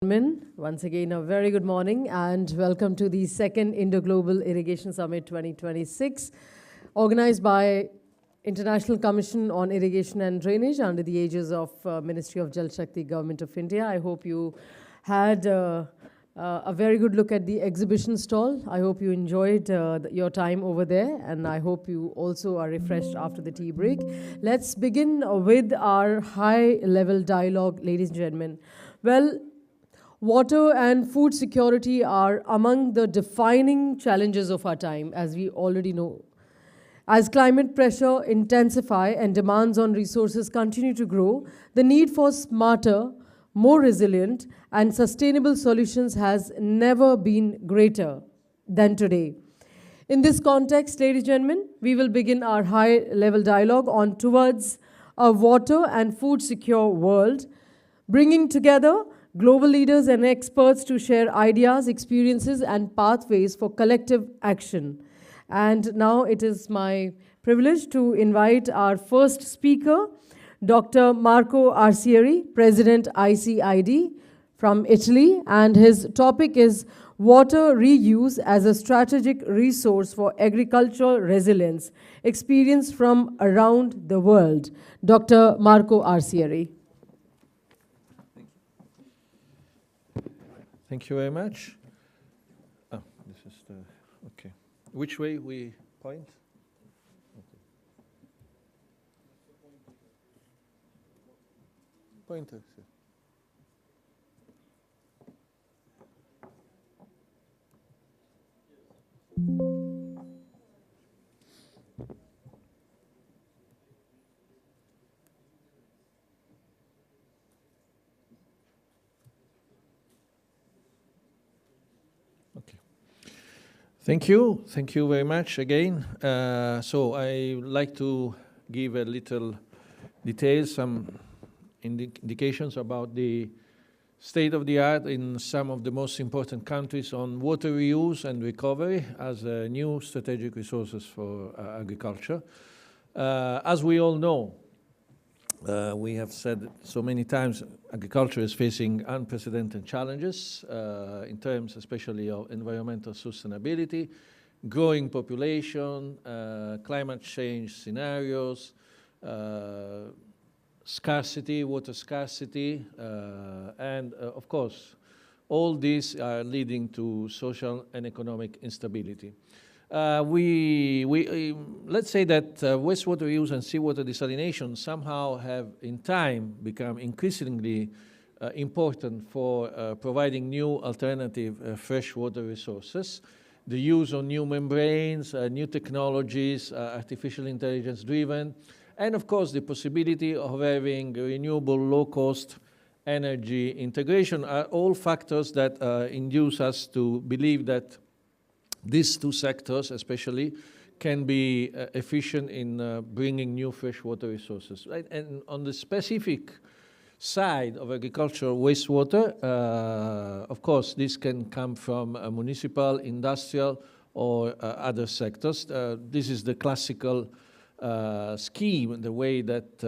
Once again, a very good morning and welcome to the second Indo-Global Irrigation Summit 2026, organized by International Commission on Irrigation and Drainage under the aegis of Ministry of Jal Shakti, Government of India. I hope you had a very good look at the exhibition stall. I hope you enjoyed your time over there, and I hope you also are refreshed after the tea break. Let's begin with our high-level dialogue, ladies and gentlemen. Well, water and food security are among the defining challenges of our time, as we already know. As climate pressure intensify and demands on resources continue to grow, the need for smarter, more resilient, and sustainable solutions has never been greater than today. In this context, ladies and gentlemen, we will begin our high-level dialogue on towards a water and food secure world, bringing together global leaders and experts to share ideas, experiences, and pathways for collective action. And now it is my privilege to invite our first speaker, Dr. Marco Arcieri, President ICID from Italy, and his topic is Water Reuse as a Strategic Resource for Agricultural Resilience, Experience from Around the World. Dr. Marco Arcieri. Thank you very much. Oh, this is the, okay. Which way we point? Okay. Pointer. Thank you. Thank you very much again. So I would like to give a little details, some indications about the state of the art in some of the most important countries on water reuse and recovery as new strategic resources for agriculture. As we all know, we have said so many times, agriculture is facing unprecedented challenges in terms especially of environmental sustainability, growing population, climate change scenarios, scarcity, water scarcity, and of course, all these are leading to social and economic instability. Let's say that wastewater use and seawater desalination somehow have in time become increasingly important for providing new alternative freshwater resources. The use of new membranes, new technologies, artificial intelligence driven, and of course the possibility of having renewable low-cost energy integration are all factors that induce us to believe that these two sectors especially can be efficient in bringing new freshwater resources. Right? And on the specific side of agricultural wastewater, of course, this can come from municipal, industrial, or other sectors. This is the classical scheme, the way that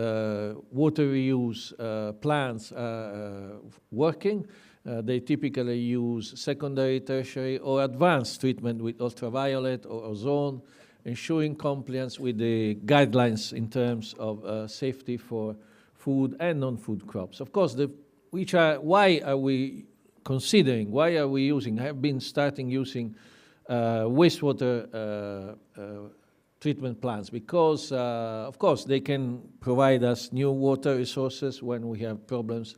water reuse plants are working. They typically use secondary, tertiary, or advanced treatment with ultraviolet or ozone, ensuring compliance with the guidelines in terms of safety for food and non-food crops. Of course, why are we using, have been starting using wastewater treatment plants? Because, of course, they can provide us new water resources when we have problems,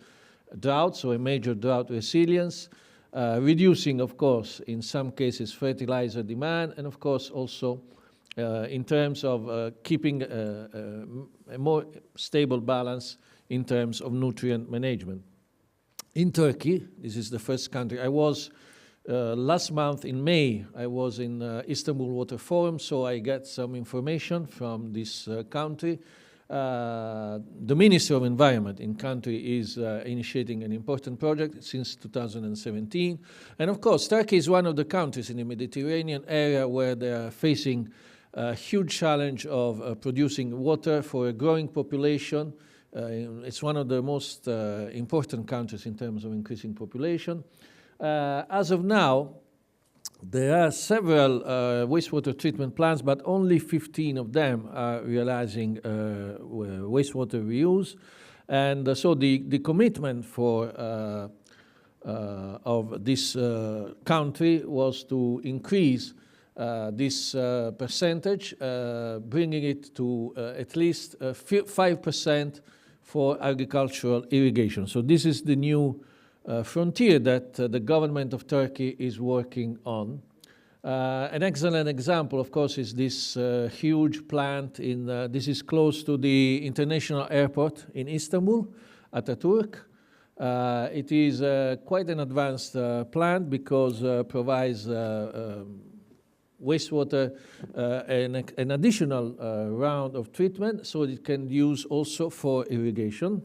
drought, so a major drought resilience, reducing, of course, in some cases, fertilizer demand, and of course also in terms of keeping a more stable balance in terms of nutrient management. In Turkey, this is the first country, I was last month in May, I was in Istanbul Water Forum, so I got some information from this country. The Ministry of Environment in country is initiating an important project since 2017. And of course, Turkey is one of the countries in the Mediterranean area where they are facing a huge challenge of producing water for a growing population, It's one of the most important countries in terms of increasing population. As of now, there are several wastewater treatment plants, but only 15 of them are realizing wastewater reuse. And so the commitment of this country was to increase this percentage, bringing it to at least 5% for agricultural irrigation. So this is the new frontier that the government of Turkey is working on. An excellent example, of course, is this huge plant this is close to the international airport in Istanbul, Ataturk. It is quite an advanced plant because provides wastewater an additional round of treatment, so it can use also for irrigation.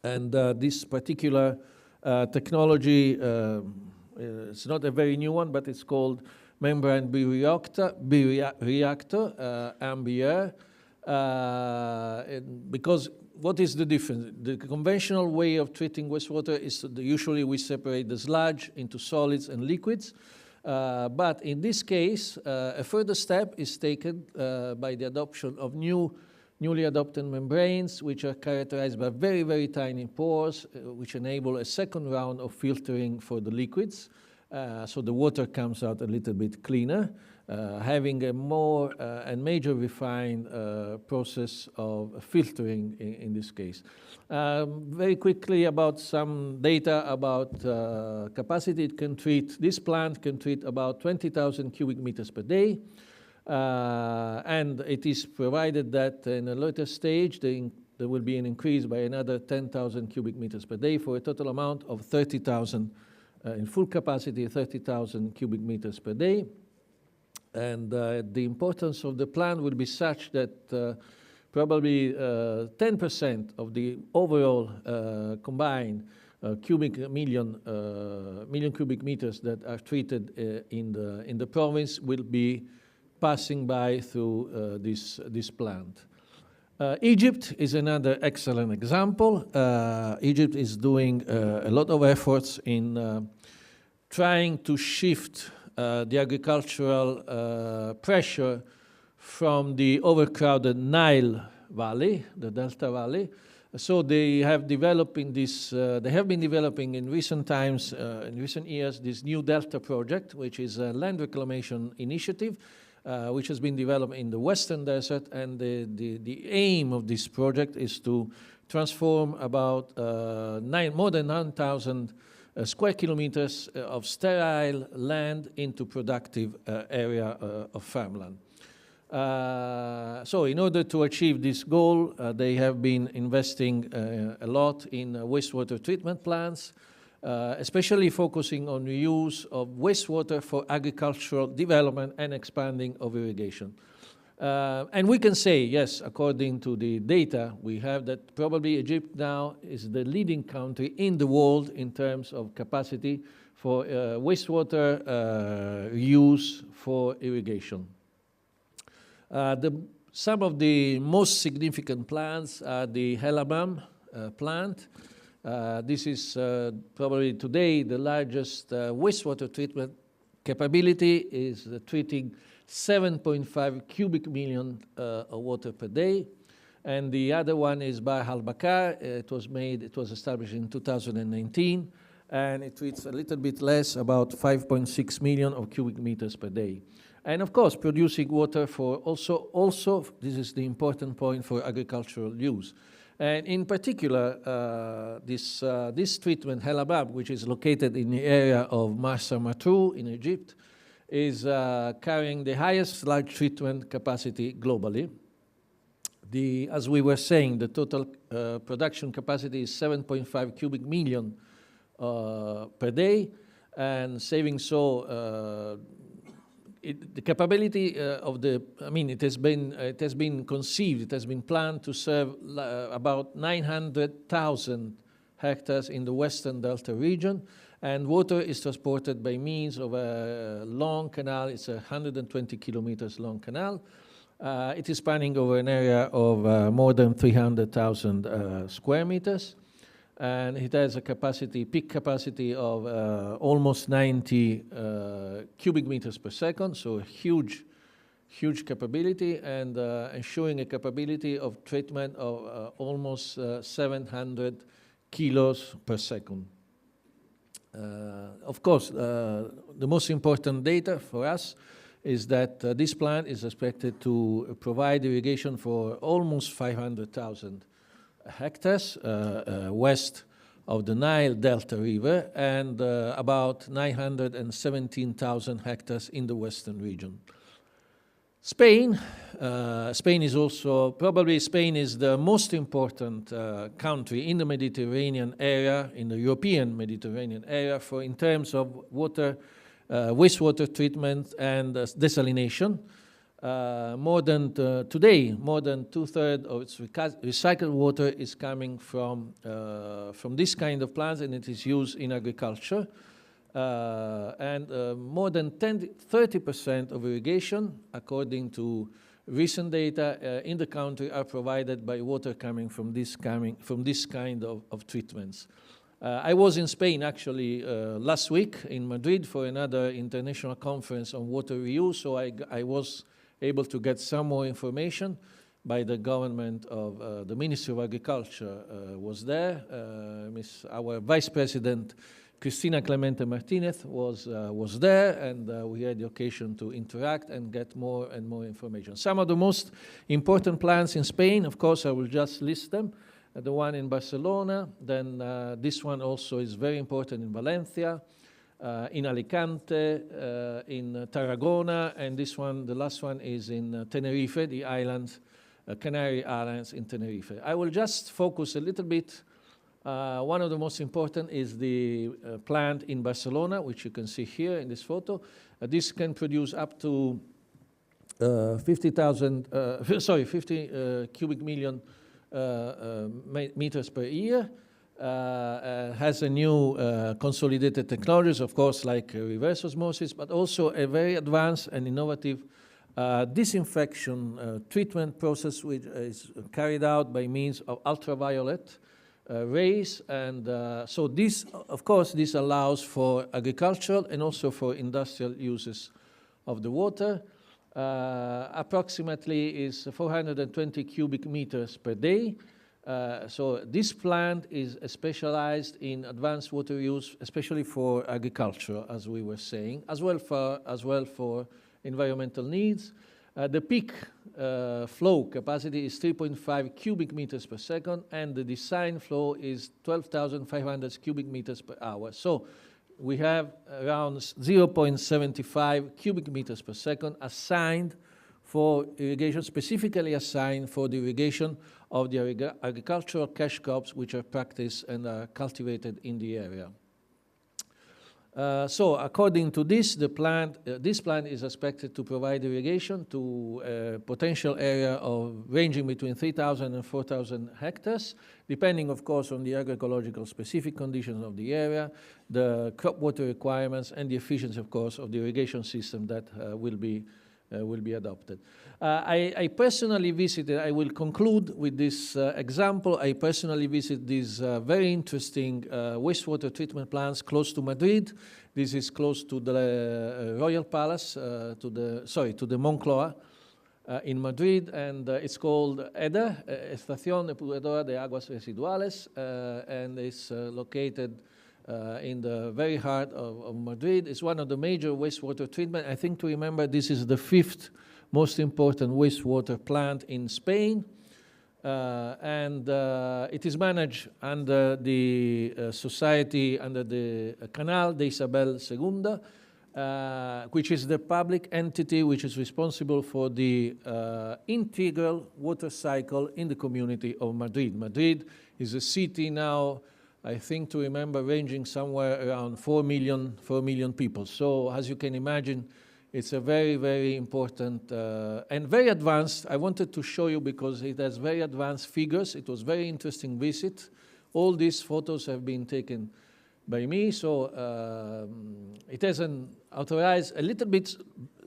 And this particular technology, it's not a very new one, but it's called membrane bioreactor, Ambedkar, because what is the difference? The conventional way of treating wastewater is usually we separate the sludge into solids and liquids. But in this case, a further step is taken by the adoption of newly adopted membranes, which are characterized by very, very tiny pores, which enable a second round of filtering for the liquids. So the water comes out a little bit cleaner, having a more and major refined process of filtering in this case. Very quickly about some data about capacity. This plant can treat about 20,000 cubic meters per day. And it is provided that in a later stage there will be an increase by another 10,000 cubic meters per day for a total amount of 30,000 in full capacity, 30,000 cubic meters per day. And the importance of the plant will be such that probably 10% of the overall combined million cubic meters that are treated in the province will be passing by through this plant. Egypt is another excellent example. Egypt is doing a lot of efforts in trying to shift the agricultural pressure from the overcrowded Nile Valley, the Delta Valley. So they have been developing in recent times, in recent years, this new Delta project, which is a land reclamation initiative, which has been developed in the Western Desert, and the aim of this project is to transform about more than 9,000 square kilometers of sterile land into productive area of farmland. So in order to achieve this goal, they have been investing a lot in wastewater treatment plants, especially focusing on the use of wastewater for agricultural development and expanding of irrigation. And we can say, yes, according to the data we have, that probably Egypt now is the leading country in the world in terms of capacity for wastewater use for irrigation. Some of the most significant plants are the Helamam plant. This is probably today the largest wastewater treatment capability, is treating 7.5 cubic million of water per day. And the other one is Bahr al-Bakar. It was established in 2019, and it treats a little bit less, about 5.6 million of cubic meters per day. And of course, producing water for also, this is the important point, for agricultural use. And in particular, this treatment, Helamam, which is located in the area of Marsa Matruh in Egypt, is carrying the highest sludge treatment capacity globally. As we were saying, the total production capacity is 7.5 cubic million per day, and saving the capability it has been conceived, it has been planned to serve about 900,000 hectares in the Western Delta region, and water is transported by means of a long canal. It's a 120 kilometers long canal, It is spanning over an area of more than 300,000 square meters. And it has a capacity, peak capacity of almost 90 cubic meters per second, so a huge capability, and ensuring a capability of treatment of almost 700 kilos per second. Of course, the most important data for us is that this plant is expected to provide irrigation for almost 500,000 hectares west of the Nile Delta River, and about 917,000 hectares in the western region. Spain is also, probably Spain is the most important country in the Mediterranean area, in the European Mediterranean area, in terms of water, wastewater treatment and desalination. Today, more than 2/3 of its recycled water is coming from this kind of plants, and it is used in agriculture. More than 30% of irrigation, according to recent data in the country, are provided by water coming from this kind of treatments. I was in Spain actually last week in Madrid for another international conference on water reuse, so I was able to get some more information by the government of the Ministry of Agriculture was there. Our Vice President Cristina Clemente Martinez was there, and we had the occasion to interact and get more and more information. Some of the most important plants in Spain, of course, I will just list them. The one in Barcelona, then this one also is very important in Valencia, in Alicante, in Tarragona, and this one, the last one, is in Tenerife, the islands, Canary Islands in Tenerife. I will just focus a little bit. One of the most important is the plant in Barcelona, which you can see here in this photo. This can produce up to 50 cubic million meters per year. Has a new consolidated technologies, of course, like reverse osmosis, but also a very advanced and innovative disinfection treatment process, which is carried out by means of ultraviolet rays. And so this, of course, this allows for agricultural and also for industrial uses of the water. Approximately is 420 cubic meters per day. So this plant is specialized in advanced water use, especially for agriculture, as we were saying, as well for environmental needs. The peak flow capacity is 3.5 cubic meters per second, and the design flow is 12,500 cubic meters per hour. So we have around 0.75 cubic meters per second assigned for irrigation, specifically assigned for the irrigation of the agricultural cash crops which are practiced and are cultivated in the area. So according to this, this plant is expected to provide irrigation to a potential area of ranging between 3,000 and 4,000 hectares, depending, of course, on the agroecological specific conditions of the area, the crop water requirements, and the efficiency, of course, of the irrigation system that will be adopted. I personally visited, I will conclude with this example, I personally visited these very interesting wastewater treatment plants close to Madrid. This is close to the Royal Palace, to the Moncloa in Madrid, and it's called EDA, Estación Depuradora de Aguas Residuales, and it's located in the very heart of Madrid. It's one of the major wastewater treatment. I think to remember, this is the 5th most important wastewater plant in Spain. And it is managed under the society, under the Canal de Isabel II, which is the public entity which is responsible for the integral water cycle in the community of Madrid. Madrid is a city now, I think to remember, ranging somewhere around 4 million people. So as you can imagine, it's a very, very important and very advanced. I wanted to show you because it has very advanced figures. It was a very interesting visit. All these photos have been taken by me. So it has an authorized, a little bit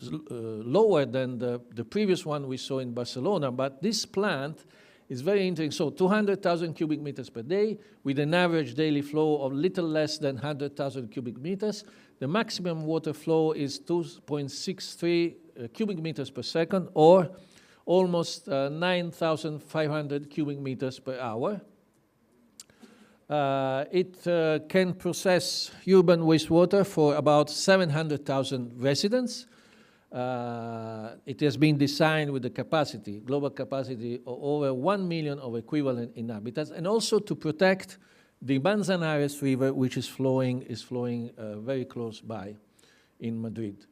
lower than the previous one we saw in Barcelona, but this plant is very interesting. So 200,000 cubic meters per day with an average daily flow of little less than 100,000 cubic meters. The maximum water flow is 2.63 cubic meters per second, or almost 9,500 cubic meters per hour. It can process urban wastewater for about 700,000 residents. It has been designed with the capacity, global capacity of over 1 million of equivalent inhabitants, and also to protect the Manzanares River, which is flowing very close by in Madrid.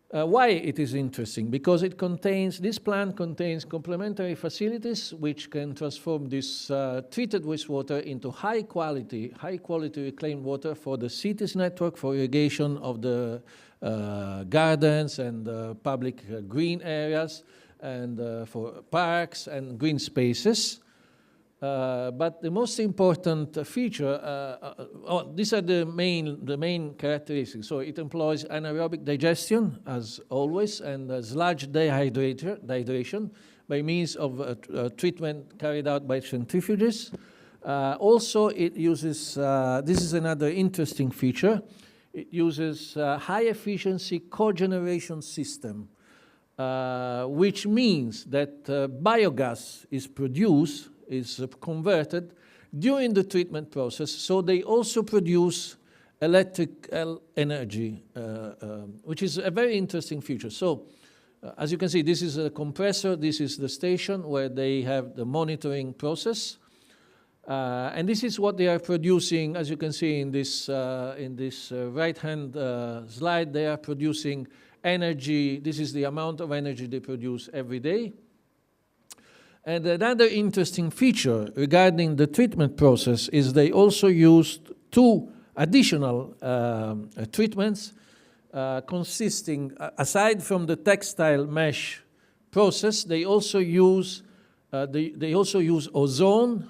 Why it is interesting? Because this plant contains complementary facilities which can transform this treated wastewater into high quality reclaimed water for the city's network, for irrigation of the gardens and public green areas, and for parks and green spaces. But the most important feature, these are the main characteristics. So it employs anaerobic digestion, as always, and sludge dehydration by means of treatment carried out by centrifuges. Also, it uses, this is another interesting feature, it uses high-efficiency cogeneration system, which means that biogas is converted during the treatment process, so they also produce electrical energy, which is a very interesting feature. So, as you can see, this is a compressor, this is the station where they have the monitoring process, and this is what they are producing. As you can see in this right-hand slide, they are producing energy. This is the amount of energy they produce every day. And another interesting feature regarding the treatment process is they also used two additional treatments consisting, aside from the textile mesh process, they also use ozone,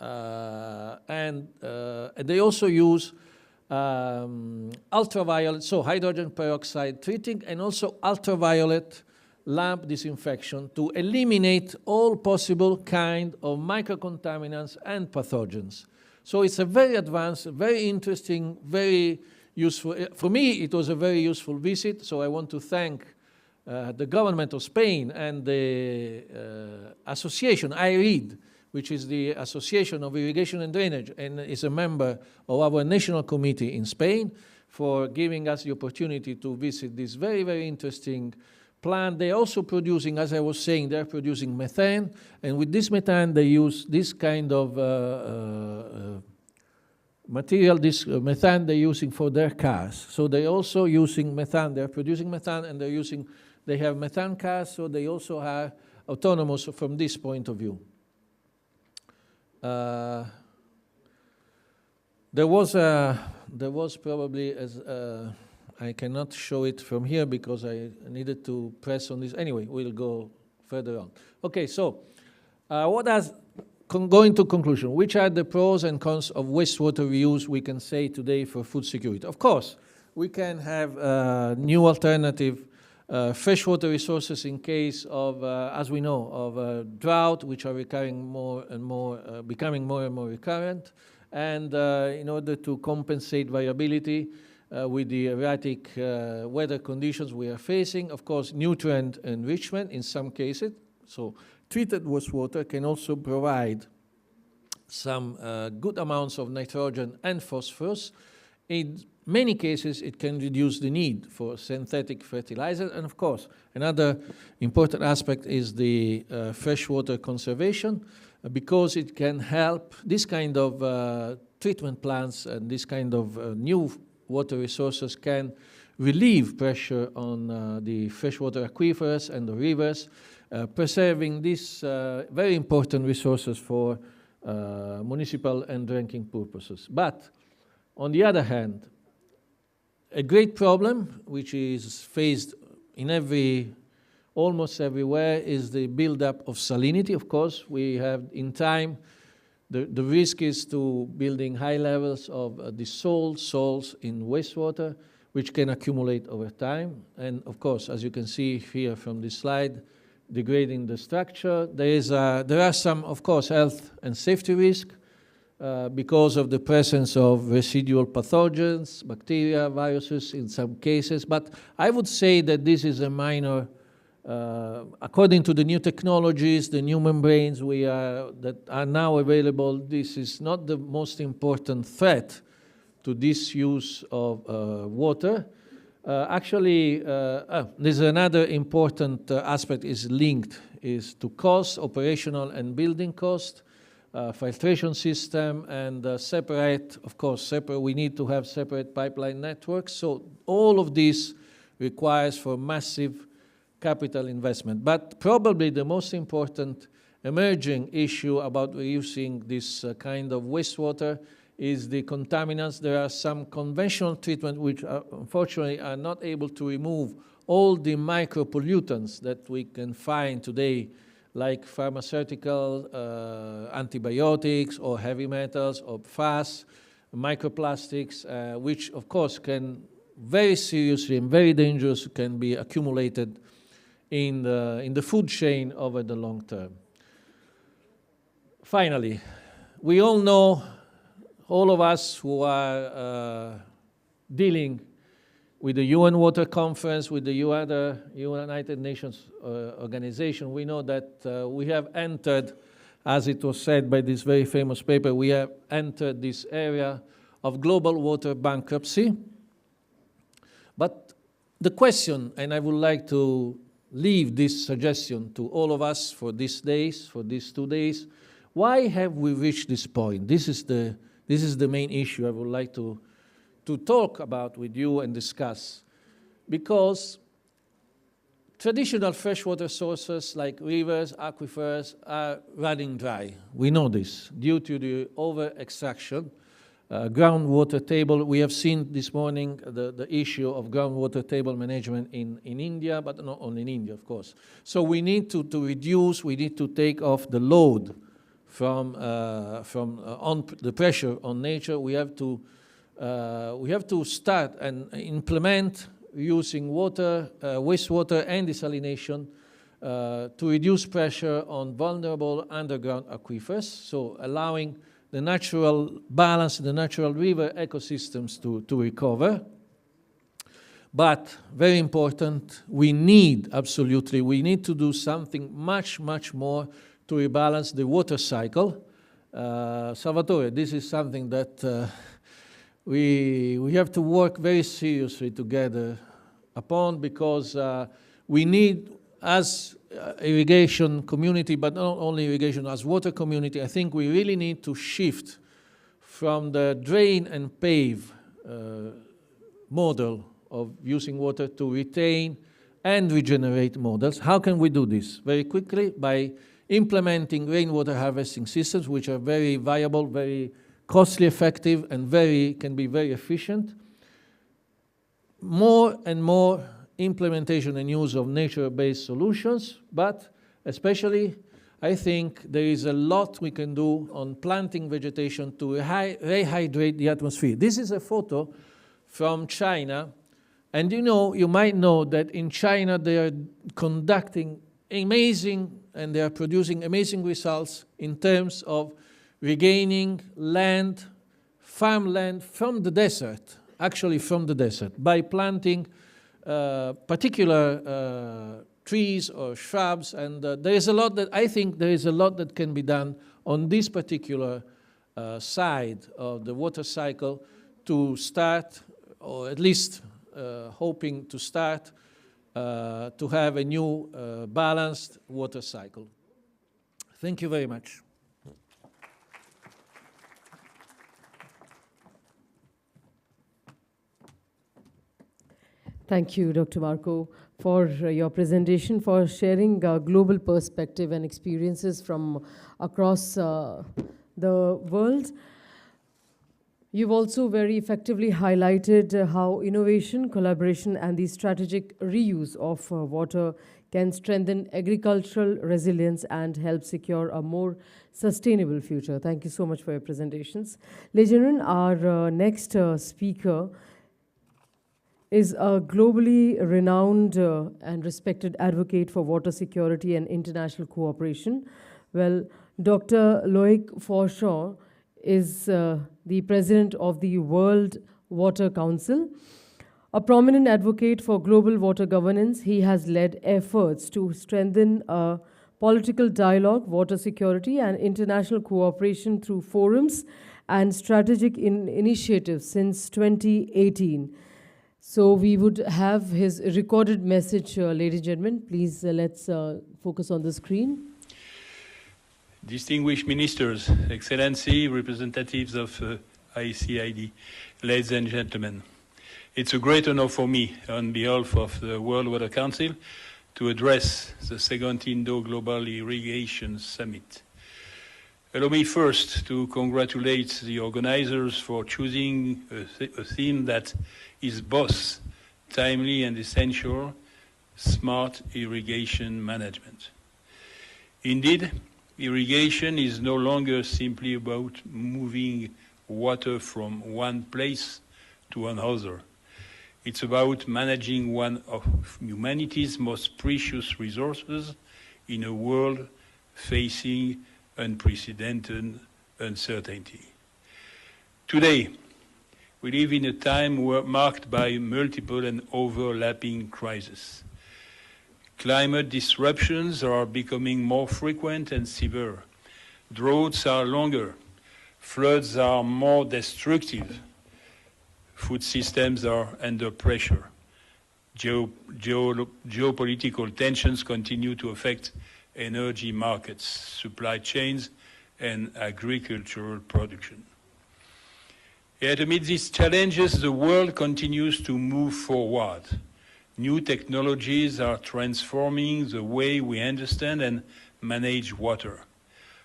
and they also use ultraviolet, so hydrogen peroxide treating, and also ultraviolet lamp disinfection to eliminate all possible kind of microcontaminants and pathogens. So it's a very advanced, very interesting, very useful. For me, it was a very useful visit, so I want to thank the government of Spain and the association, ICID, which is the Association of Irrigation and Drainage, and is a member of our national committee in Spain, for giving us the opportunity to visit this very, very interesting plant. They're also producing, as I was saying, they're producing methane, and with this methane they use this kind of material, this methane they're using for their cars. So they're also using methane, they're producing methane, and they have methane cars, so they also are autonomous from this point of view. There was probably, I cannot show it from here because I needed to press on this. Anyway, we'll go further on. Okay, so going to conclusion, which are the pros and cons of wastewater reuse we can say today for food security? Of course, we can have new alternative freshwater resources in case of, as we know, of drought, which are becoming more and more recurrent, and in order to compensate variability with the erratic weather conditions we are facing. Of course, nutrient enrichment in some cases. So treated wastewater can also provide some good amounts of nitrogen and phosphorus. In many cases, it can reduce the need for synthetic fertilizer. And of course, another important aspect is the freshwater conservation, because it can help this kind of treatment plants and this kind of new water resources can relieve pressure on the freshwater aquifers and the rivers, preserving these very important resources for municipal and drinking purposes. But on the other hand, a great problem which is faced in almost everywhere is the buildup of salinity. Of course, we have in time, the risk is to building high levels of dissolved salts in wastewater, which can accumulate over time. And of course, as you can see here from this slide, degrading the structure. There are some, of course, health and safety risks because of the presence of residual pathogens, bacteria, viruses in some cases. But I would say that this is a minor, according to the new technologies, the new membranes that are now available, this is not the most important threat to this use of water. There's another important aspect is to cost, operational and building cost, filtration system, and we need to have separate pipeline networks. So all of this requires for massive capital investment. But probably the most important emerging issue about reusing this kind of wastewater is the contaminants. There are some conventional treatments which unfortunately are not able to remove all the micropollutants that we can find today, like pharmaceutical, antibiotics, or heavy metals, or FAS, microplastics, which of course can very seriously and very dangerous can be accumulated in the food chain over the long term. Finally, we all know, all of us who are dealing with the UN Water Conference, with the United Nations organization, we know that we have entered, as it was said by this very famous paper, we have entered this area of global water bankruptcy. But the question, and I would like to leave this suggestion to all of us for these days, for these 2 days, why have we reached this point? This is the main issue I would like to talk about with you and discuss. Because traditional freshwater sources like rivers, aquifers are running dry. We know this due to the over-extraction. Groundwater table, we have seen this morning the issue of groundwater table management in India, but not only in India, of course. So we need to reduce, we need to take off the load from on the pressure on nature. We have to start and implement using water, wastewater and desalination to reduce pressure on vulnerable underground aquifers, so allowing the natural balance, the natural river ecosystems to recover. But very important, we need to do something much more to rebalance the water cycle. Salvatore, this is something that we have to work very seriously together upon, because we need, as irrigation community, but not only irrigation, as water community, I think we really need to shift from the drain and pave model of using water to retain and regenerate models. How can we do this? Very quickly, by implementing rainwater harvesting systems, which are very viable, very costly effective, and can be very efficient. More and more implementation and use of nature-based solutions, but especially I think there is a lot we can do on planting vegetation to rehydrate the atmosphere. This is a photo from China, and you might know that in China they are conducting amazing, and they are producing amazing results in terms of regaining land, farmland from the desert, actually from the desert, by planting particular trees or shrubs, and there is a lot that can be done on this particular side of the water cycle to start, or at least hoping to start, to have a new balanced water cycle. Thank you very much. Thank you, Dr. Marco, for your presentation, for sharing global perspective and experiences from across the world. You've also very effectively highlighted how innovation, collaboration, and the strategic reuse of water can strengthen agricultural resilience and help secure a more sustainable future. Thank you so much for your presentations. Ladies and gentlemen, our next speaker is a globally renowned and respected advocate for water security and international cooperation. Well, Dr. Loic Forshaw is the president of the World Water Council. A prominent advocate for global water governance, he has led efforts to strengthen political dialogue, water security, and international cooperation through forums and strategic initiatives since 2018. So we would have his recorded message, ladies and gentlemen. Please let's focus on the screen. Distinguished ministers, excellency, representatives of ICID, ladies and gentlemen. It's a great honor for me, on behalf of the World Water Council, to address the second Indo-Global Irrigation Summit. Allow me first to congratulate the organizers for choosing a theme that is both timely and essential: smart irrigation management. Indeed, irrigation is no longer simply about moving water from one place to another. It's about managing one of humanity's most precious resources in a world facing unprecedented uncertainty. Today, we live in a time marked by multiple and overlapping crises. Climate disruptions are becoming more frequent and severe. Droughts are longer. Floods are more destructive. Food systems are under pressure. Geopolitical tensions continue to affect energy markets, supply chains, and agricultural production. Yet amid these challenges, the world continues to move forward. New technologies are transforming the way we understand and manage water.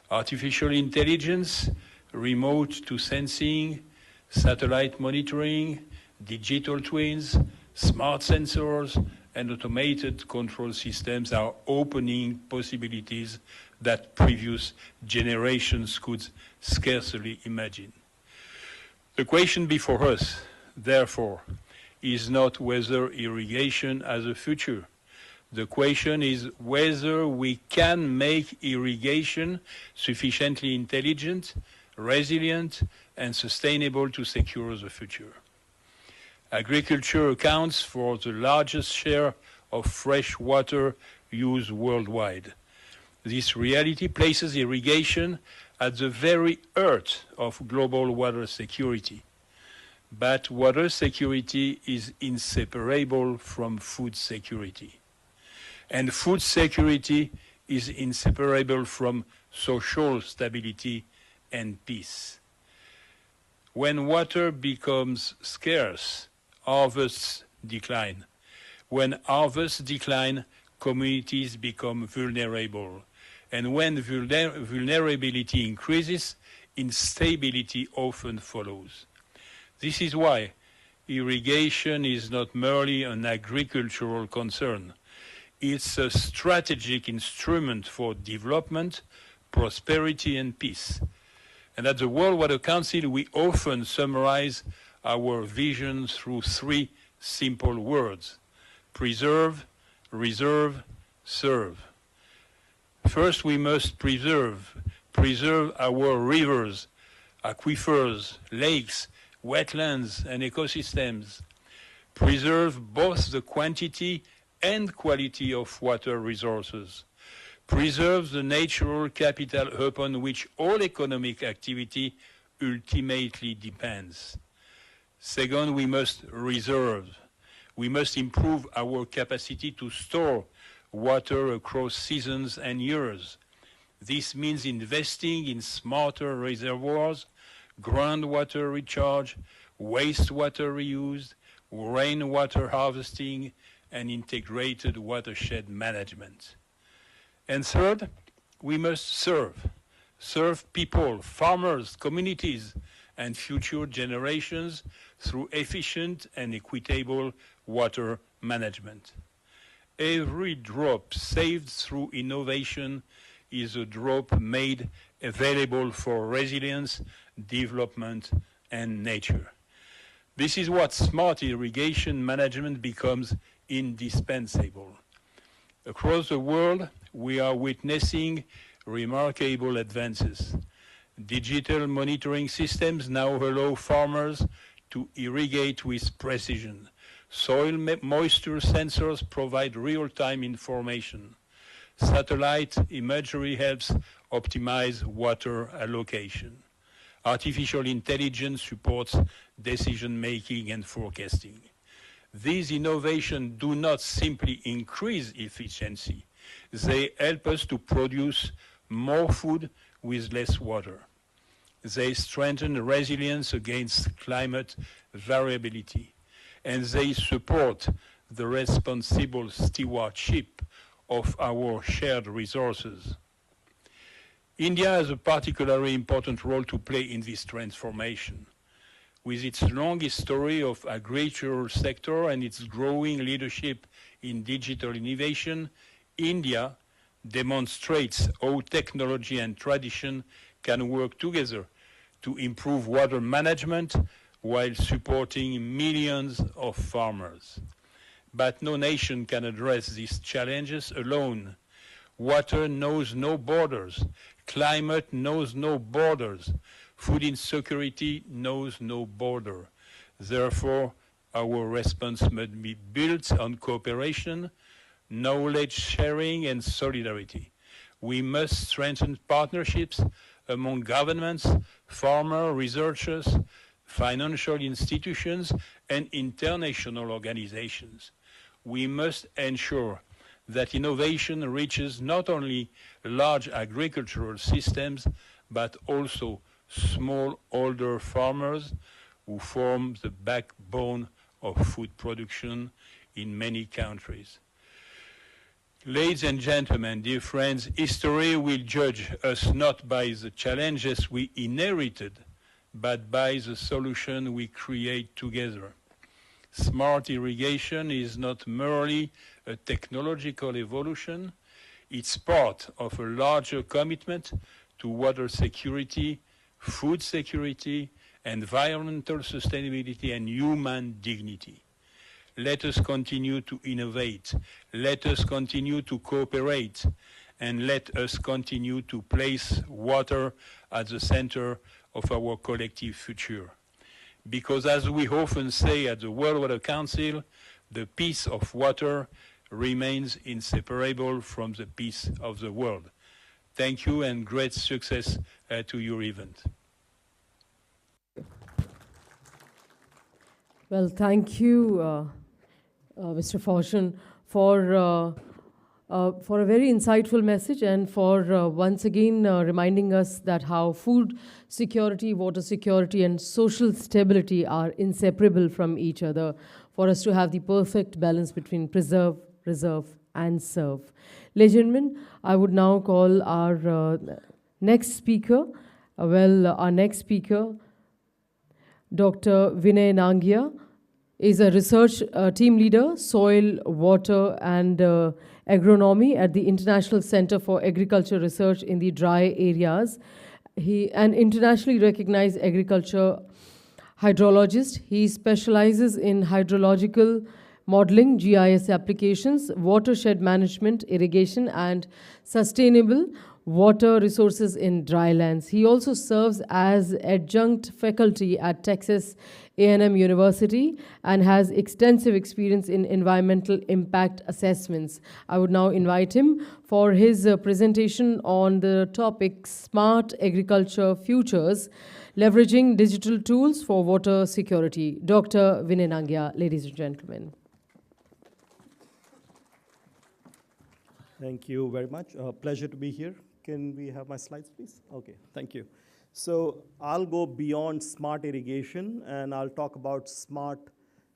Artificial intelligence, remote to sensing, satellite monitoring, digital twins, smart sensors, and automated control systems are opening possibilities that previous generations could scarcely imagine. The question before us, therefore, is not whether irrigation has a future. The question is whether we can make irrigation sufficiently intelligent, resilient, and sustainable to secure the future. Agriculture accounts for the largest share of fresh water used worldwide. This reality places irrigation at the very heart of global water security. But water security is inseparable from food security. And food security is inseparable from social stability and peace. When water becomes scarce, harvests decline. When harvests decline, communities become vulnerable. And when vulnerability increases, instability often follows. This is why irrigation is not merely an agricultural concern. It's a strategic instrument for development, prosperity, and peace. And at the World Water Council, we often summarize our vision through three simple words: preserve, reserve, serve. First, we must preserve our rivers, aquifers, lakes, wetlands, and ecosystems. Preserve both the quantity and quality of water resources. Preserve the natural capital upon which all economic activity ultimately depends. Second, we must reserve. We must improve our capacity to store water across seasons and years. This means investing in smarter reservoirs, groundwater recharge, wastewater reuse, rainwater harvesting, and integrated watershed management. And third, we must serve people, farmers, communities, and future generations through efficient and equitable water management. Every drop saved through innovation is a drop made available for resilience, development, and nature. This is what smart irrigation management becomes indispensable. Across the world, we are witnessing remarkable advances. Digital monitoring systems now allow farmers to irrigate with precision. Soil moisture sensors provide real-time information. Satellite imagery helps optimize water allocation. Artificial intelligence supports decision-making and forecasting. These innovations do not simply increase efficiency. They help us to produce more food with less water. They strengthen resilience against climate variability, and they support the responsible stewardship of our shared resources. India has a particularly important role to play in this transformation. With its long history of agricultural sector and its growing leadership in digital innovation, India demonstrates how technology and tradition can work together to improve water management while supporting millions of farmers. But no nation can address these challenges alone. Water knows no borders. Climate knows no borders. Food insecurity knows no border. Therefore, our response must be built on cooperation, knowledge sharing, and solidarity. We must strengthen partnerships among governments, farmer researchers, financial institutions, and international organizations. We must ensure that innovation reaches not only large agricultural systems, but also smallholder farmers who form the backbone of food production in many countries. Ladies and gentlemen, dear friends, history will judge us not by the challenges we inherited, but by the solution we create together. Smart irrigation is not merely a technological evolution, it's part of a larger commitment to water security, food security, environmental sustainability, and human dignity. Let us continue to innovate. Let us continue to cooperate. And let us continue to place water at the center of our collective future. Because as we often say at the World Water Council, the peace of water remains inseparable from the peace of the world. Thank you and great success to your event. Well, thank you, Mr. Fortune, for a very insightful message and for once again reminding us that how food security, water security, and social stability are inseparable from each other for us to have the perfect balance between preserve, reserve, and serve. Ladies and gentlemen, I would now call our next speaker. Our next speaker, Dr. Vinay Nangia, is a research team leader, soil, water, and agronomy at the International Center for Agriculture Research in the Dry Areas. He an internationally recognized agriculture hydrologist. He specializes in hydrological modeling, GIS applications, watershed management, irrigation, and sustainable water resources in drylands. He also serves as adjunct faculty at Texas A&M University and has extensive experience in environmental impact assessments. I would now invite him for his presentation on the topic Smart Agriculture Futures, Leveraging Digital Tools for Water Security. Dr. Vinay Nangia, ladies and gentlemen. Thank you very much. Pleasure to be here. Can we have my slides, please? Okay, thank you. So I'll go beyond smart irrigation, and I'll talk about smart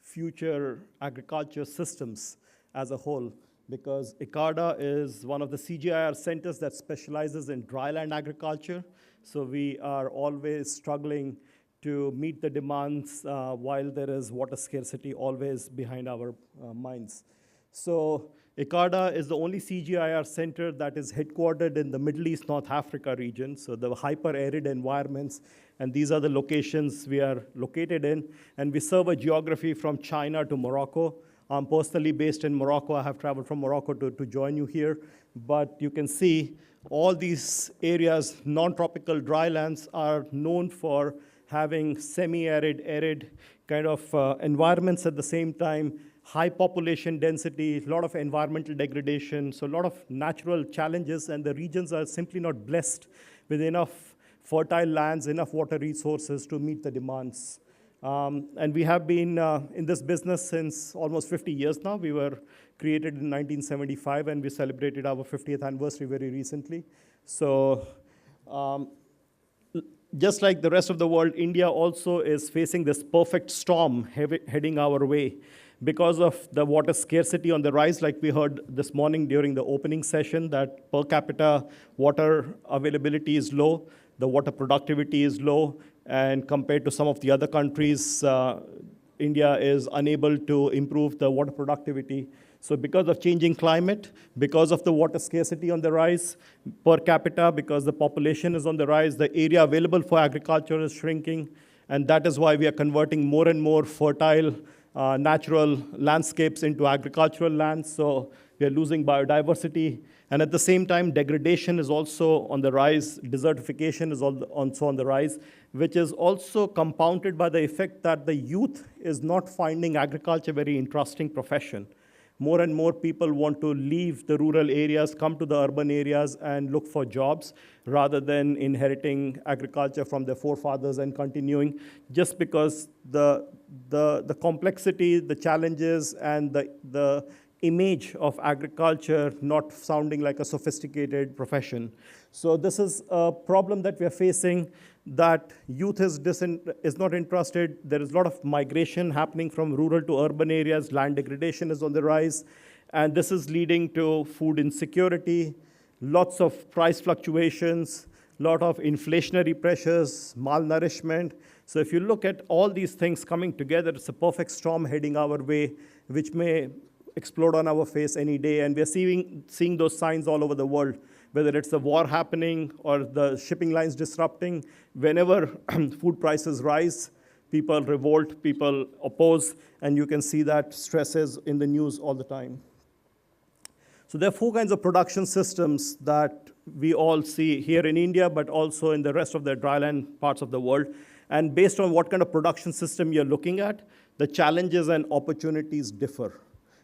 future agriculture systems as a whole, because ICARDA is one of the CGIAR centers that specializes in dryland agriculture. So we are always struggling to meet the demands while there is water scarcity always behind our minds. So ICARDA is the only CGIAR center that is headquartered in the Middle East, North Africa region, so the hyper-arid environments, and these are the locations we are located in, and we serve a geography from China to Morocco. I'm personally based in Morocco. I have traveled from Morocco to join you here, but you can see all these areas, non-tropical drylands, are known for having semi-arid, arid kind of environments at the same time, high population density, a lot of environmental degradation, so a lot of natural challenges, and the regions are simply not blessed with enough fertile lands, enough water resources to meet the demands. And we have been in this business since almost 50 years now. We were created in 1975, and we celebrated our 50th anniversary very recently. So just like the rest of the world, India also is facing this perfect storm heading our way because of the water scarcity on the rise, like we heard this morning during the opening session, that per capita water availability is low, the water productivity is low, and compared to some of the other countries, India is unable to improve the water productivity. So because of changing climate, because of the water scarcity on the rise, per capita, because the population is on the rise, the area available for agriculture is shrinking, and that is why we are converting more and more fertile natural landscapes into agricultural lands, so we are losing biodiversity. And at the same time, degradation is also on the rise, desertification is also on the rise, which is also compounded by the effect that the youth is not finding agriculture a very interesting profession. More and more people want to leave the rural areas, come to the urban areas, and look for jobs rather than inheriting agriculture from their forefathers and continuing, just because the complexity, the challenges, and the image of agriculture not sounding like a sophisticated profession. So this is a problem that we are facing, that youth is not interested. There is a lot of migration happening from rural to urban areas. Land degradation is on the rise. And this is leading to food insecurity, lots of price fluctuations, lot of inflationary pressures, malnourishment. So if you look at all these things coming together, it's a perfect storm heading our way, which may explode on our face any day. And we're seeing those signs all over the world, whether it's the war happening or the shipping lines disrupting. Whenever food prices rise, people revolt, people oppose, and you can see that stresses in the news all the time. So there are 4 kinds of production systems that we all see here in India, but also in the rest of the dryland parts of the world. And based on what kind of production system you're looking at, the challenges and opportunities differ.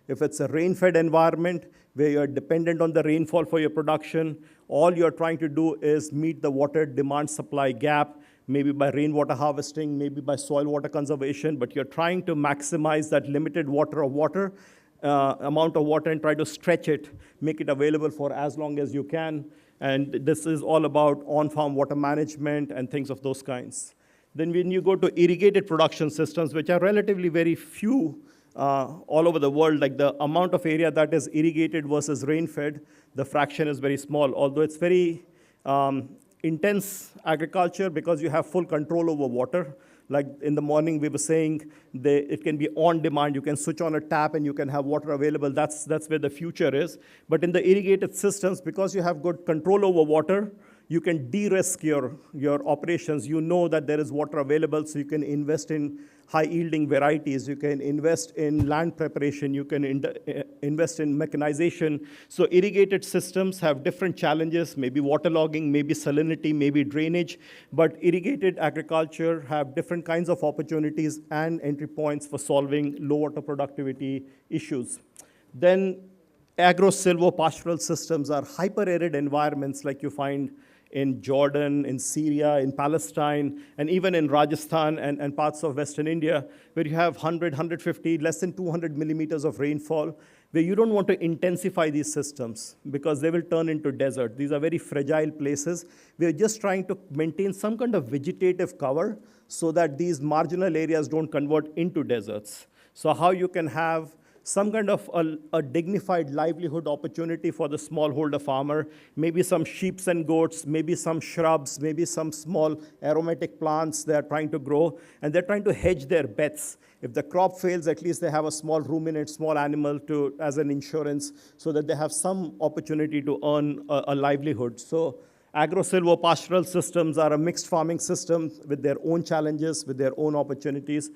If it's a rain-fed environment where you're dependent on the rainfall for your production, all you're trying to do is meet the water demand-supply gap, maybe by rainwater harvesting, maybe by soil water conservation, but you're trying to maximize that limited amount of water and try to stretch it, make it available for as long as you can. And this is all about on-farm water management and things of those kinds. Then when you go to irrigated production systems, which are relatively very few all over the world, like the amount of area that is irrigated versus rain-fed, the fraction is very small, although it's very intense agriculture because you have full control over water. Like in the morning, we were saying it can be on demand. You can switch on a tap and you can have water available. That's where the future is. But in the irrigated systems, because you have good control over water, you can de-risk your operations. You know that there is water available, so you can invest in high-yielding varieties. You can invest in land preparation. You can invest in mechanization. So irrigated systems have different challenges, maybe waterlogging, maybe salinity, maybe drainage. But irrigated agriculture have different kinds of opportunities and entry points for solving low water productivity issues. Then agro-silvopastoral systems are hyper-arid environments like you find in Jordan, in Syria, in Palestine, and even in Rajasthan and parts of Western India, where you have 100, 150, less than 200 millimeters of rainfall, where you don't want to intensify these systems because they will turn into desert. These are very fragile places. We're just trying to maintain some kind of vegetative cover so that these marginal areas don't convert into deserts. So how you can have some kind of a dignified livelihood opportunity for the smallholder farmer, maybe some sheep and goats, maybe some shrubs, maybe some small aromatic plants they're trying to grow, and they're trying to hedge their bets. If the crop fails, at least they have a small ruminant, small animal as an insurance, so that they have some opportunity to earn a livelihood. So agro-silvopastoral systems are a mixed farming system with their own challenges, with their own opportunities.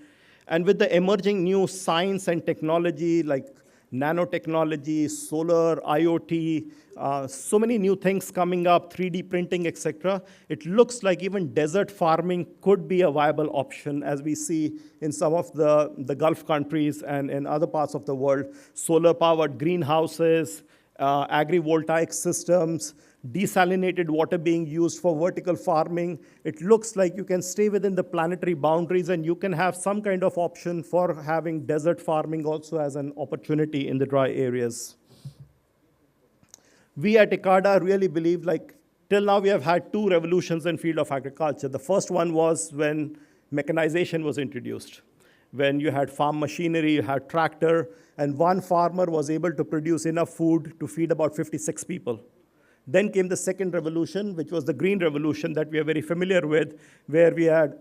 And with the emerging new science and technology like nanotechnology, solar, IoT, so many new things coming up, 3D printing, etc., it looks like even desert farming could be a viable option, as we see in some of the Gulf countries and in other parts of the world. Solar-powered greenhouses, agrivoltaic systems, desalinated water being used for vertical farming. It looks like you can stay within the planetary boundaries and you can have some kind of option for having desert farming also as an opportunity in the dry areas. We at ICID really believe, like, till now we have had two revolutions in field of agriculture. The first one was when mechanization was introduced. When you had farm machinery, you had tractor, and one farmer was able to produce enough food to feed about 56 people. Then came the second revolution, which was the green revolution that we are very familiar with, where we had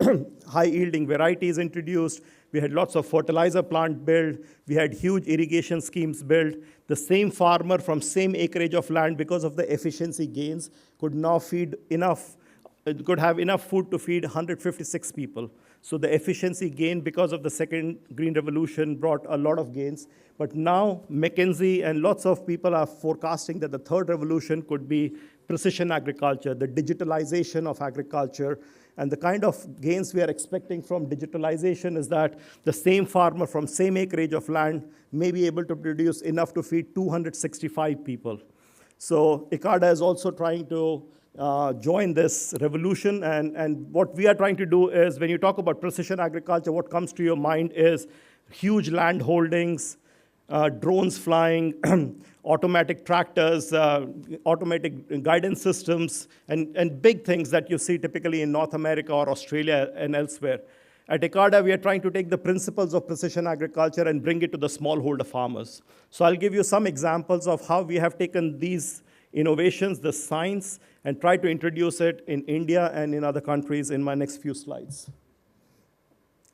high-yielding varieties introduced, we had lots of fertilizer plant built, we had huge irrigation schemes built. The same farmer from same acreage of land, because of the efficiency gains, could now feed enough, could have enough food to feed 156 people. So the efficiency gain because of the second green revolution brought a lot of gains. But now McKinsey and lots of people are forecasting that the third revolution could be precision agriculture, the digitalization of agriculture. And the kind of gains we are expecting from digitalization is that the same farmer from same acreage of land may be able to produce enough to feed 265 people. So ICID is also trying to join this revolution. And what we are trying to do is, when you talk about precision agriculture, what comes to your mind is huge land holdings, drones flying, automatic tractors, automatic guidance systems, and big things that you see typically in North America or Australia and elsewhere. At ICID, we are trying to take the principles of precision agriculture and bring it to the smallholder farmers. So I'll give you some examples of how we have taken these innovations, the science, and try to introduce it in India and in other countries in my next few slides.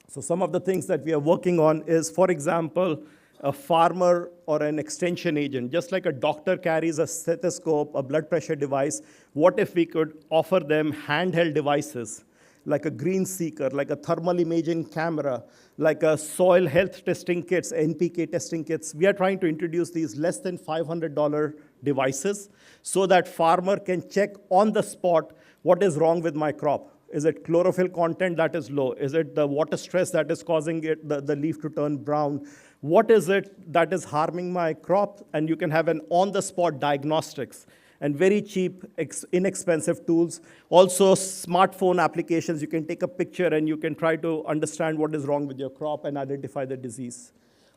So some of the things that we are working on is, for example, a farmer or an extension agent. Just like a doctor carries a stethoscope, a blood pressure device, what if we could offer them handheld devices, like a green seeker, like a thermal imaging camera, like a soil health testing kits, NPK testing kits. We are trying to introduce these less than $500 devices so that farmer can check on the spot what is wrong with my crop. Is it chlorophyll content that is low? Is it the water stress that is causing the leaf to turn brown? What is it that is harming my crop? And you can have an on-the-spot diagnostics and very cheap, inexpensive tools. Also, smartphone applications. You can take a picture and you can try to understand what is wrong with your crop and identify the disease.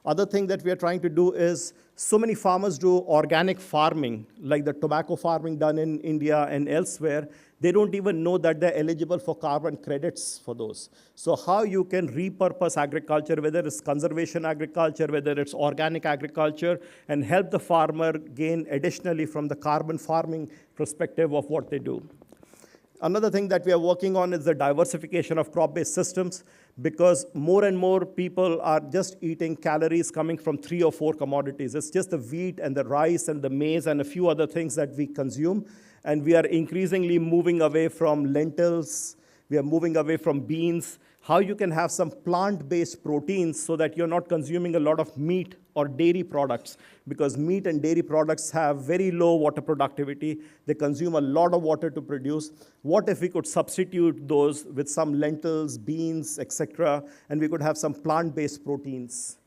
Other thing that we are trying to do is, so many farmers do organic farming, like the tobacco farming done in India and elsewhere. They don't even know that they're eligible for carbon credits for those. So how you can repurpose agriculture, whether it's conservation agriculture, whether it's organic agriculture, and help the farmer gain additionally from the carbon farming perspective of what they do. Another thing that we are working on is the diversification of crop-based systems, because more and more people are just eating calories coming from 3 or 4 commodities. It's just the wheat and the rice and the maize and a few other things that we consume. And we are increasingly moving away from lentils. We are moving away from beans. How you can have some plant-based proteins so that you're not consuming a lot of meat or dairy products, because meat and dairy products have very low water productivity. They consume a lot of water to produce. What if we could substitute those with some lentils, beans, etc., and we could have some plant-based proteins?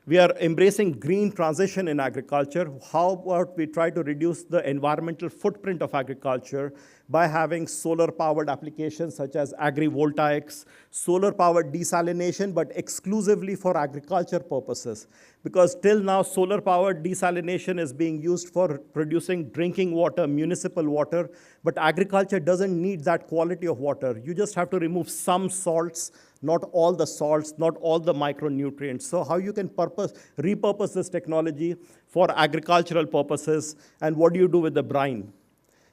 We are embracing green transition in agriculture. How about we try to reduce the environmental footprint of agriculture by having solar-powered applications such as agrivoltaics, solar-powered desalination, but exclusively for agriculture purposes. Because till now, solar-powered desalination is being used for producing drinking water, municipal water, but agriculture doesn't need that quality of water. You just have to remove some salts, not all the salts, not all the micronutrients. So how you can repurpose this technology for agricultural purposes, and what do you do with the brine?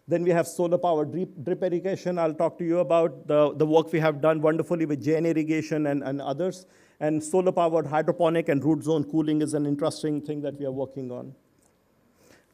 Then we have solar-powered drip irrigation. I'll talk to you about the work we have done wonderfully with Jain Irrigation and others. And solar-powered hydroponic and root zone cooling is an interesting thing that we are working on.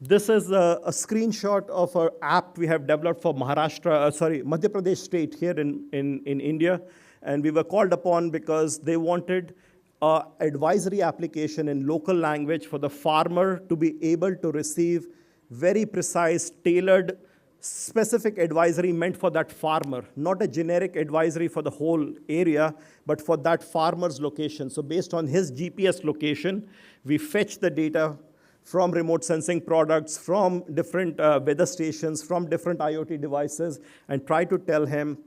This is a screenshot of an app we have developed for Madhya Pradesh state here in India. And we were called upon because they wanted an advisory application in local language for the farmer to be able to receive very precise, tailored, specific advisory meant for that farmer, not a generic advisory for the whole area, but for that farmer's location. So based on his GPS location, we fetch the data from remote sensing products, from different weather stations, from different IoT devices, and try to tell him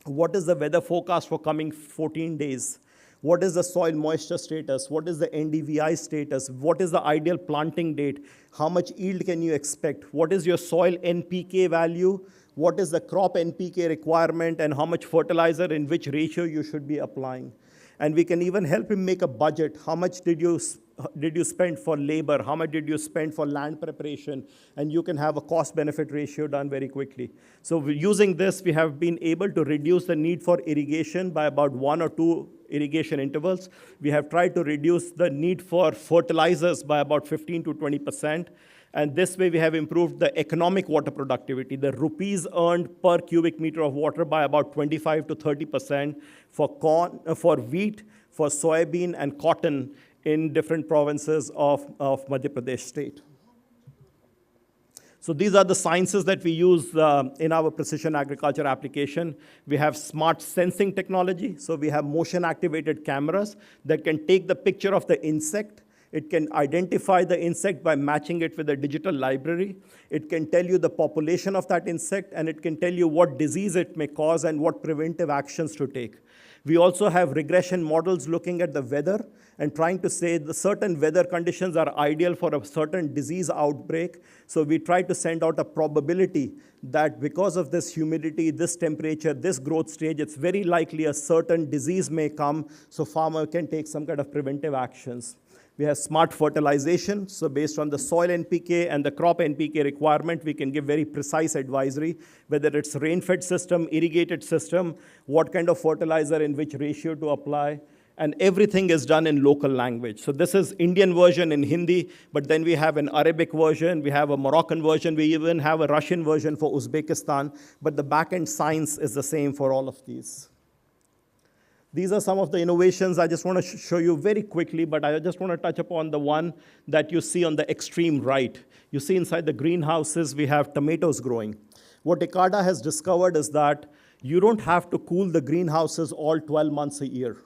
what is the weather forecast for coming 14 days. What is the soil moisture status? What is the NDVI status? What is the ideal planting date? How much yield can you expect? What is your soil NPK value? What is the crop NPK requirement? And how much fertilizer in which ratio you should be applying? And we can even help him make a budget. How much did you spend for labor? How much did you spend for land preparation? And you can have a cost-benefit ratio done very quickly. So using this, we have been able to reduce the need for irrigation by about 1 or 2 irrigation intervals. We have tried to reduce the need for fertilizers by about 15 to 20%. And this way, we have improved the economic water productivity, the rupees earned per cubic meter of water by about 25 to 30% for corn, for wheat, for soybean, and cotton in different provinces of Madhya Pradesh state. So these are the sciences that we use in our precision agriculture application. We have smart sensing technology. So we have motion-activated cameras that can take the picture of the insect. It can identify the insect by matching it with a digital library. It can tell you the population of that insect, and it can tell you what disease it may cause and what preventive actions to take. We also have regression models looking at the weather and trying to say the certain weather conditions are ideal for a certain disease outbreak. So we try to send out a probability that because of this humidity, this temperature, this growth stage, it's very likely a certain disease may come, so farmer can take some kind of preventive actions. We have smart fertilization. So based on the soil NPK and the crop NPK requirement, we can give very precise advisory, whether it's rain-fed system, irrigated system, what kind of fertilizer in which ratio to apply, and everything is done in local language. So this is Indian version in Hindi, but then we have an Arabic version, we have a Moroccan version, we even have a Russian version for Uzbekistan, but the back-end science is the same for all of these. These are some of the innovations I just want to show you very quickly, but I just want to touch upon the one that you see on the extreme right. You see inside the greenhouses, we have tomatoes growing. What ICID has discovered is that you don't have to cool the greenhouses all 12 months a year.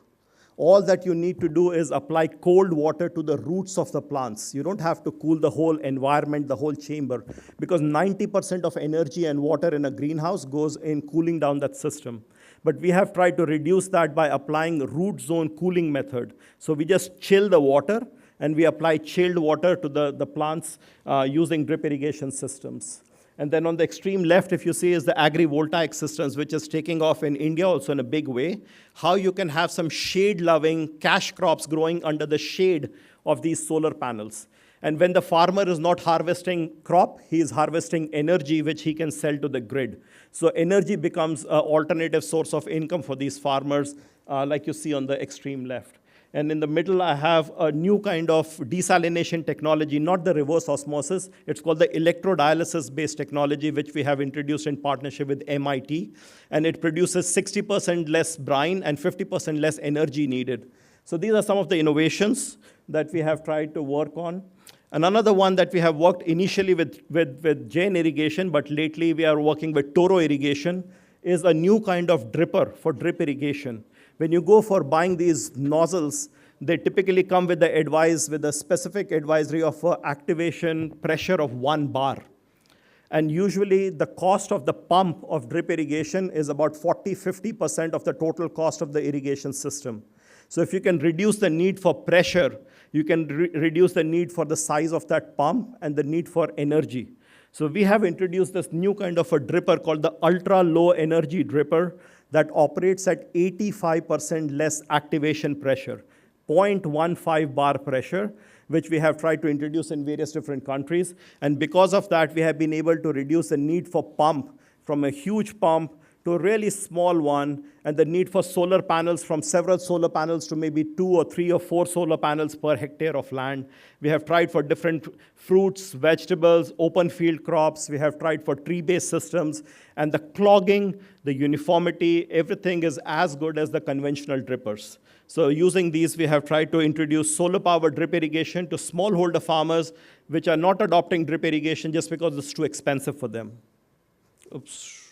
All that you need to do is apply cold water to the roots of the plants. You don't have to cool the whole environment, the whole chamber, because 90% of energy and water in a greenhouse goes in cooling down that system. But we have tried to reduce that by applying root zone cooling method. So we just chill the water, and we apply chilled water to the plants using drip irrigation systems. And then on the extreme left, if you see, is the agrivoltaic systems, which is taking off in India also in a big way. How you can have some shade-loving cash crops growing under the shade of these solar panels. And when the farmer is not harvesting crop, he is harvesting energy, which he can sell to the grid. So energy becomes an alternative source of income for these farmers, like you see on the extreme left. And in the middle, I have a new kind of desalination technology, not the reverse osmosis. It's called the electrodialysis-based technology, which we have introduced in partnership with MIT. And it produces 60% less brine and 50% less energy needed. So these are some of the innovations that we have tried to work on. And another one that we have worked initially with Jain Irrigation, but lately we are working with Toro Irrigation, is a new kind of dripper for drip irrigation. When you go for buying these nozzles, they typically come with a specific advisory of activation pressure of 1 bar. And usually the cost of the pump of drip irrigation is about 40–50% of the total cost of the irrigation system. So if you can reduce the need for pressure, you can reduce the need for the size of that pump and the need for energy. So we have introduced this new kind of a dripper called the ultra-low energy dripper that operates at 85% less activation pressure, 0.15 bar pressure, which we have tried to introduce in various different countries. And because of that, we have been able to reduce the need for pump from a huge pump to a really small one, and the need for solar panels from several solar panels to maybe 2 or 3 or 4 solar panels per hectare of land. We have tried for different fruits, vegetables, open field crops. We have tried for tree-based systems, and the clogging, the uniformity, everything is as good as the conventional drippers. So using these, we have tried to introduce solar-powered drip irrigation to smallholder farmers which are not adopting drip irrigation just because it's too expensive for them. Oops.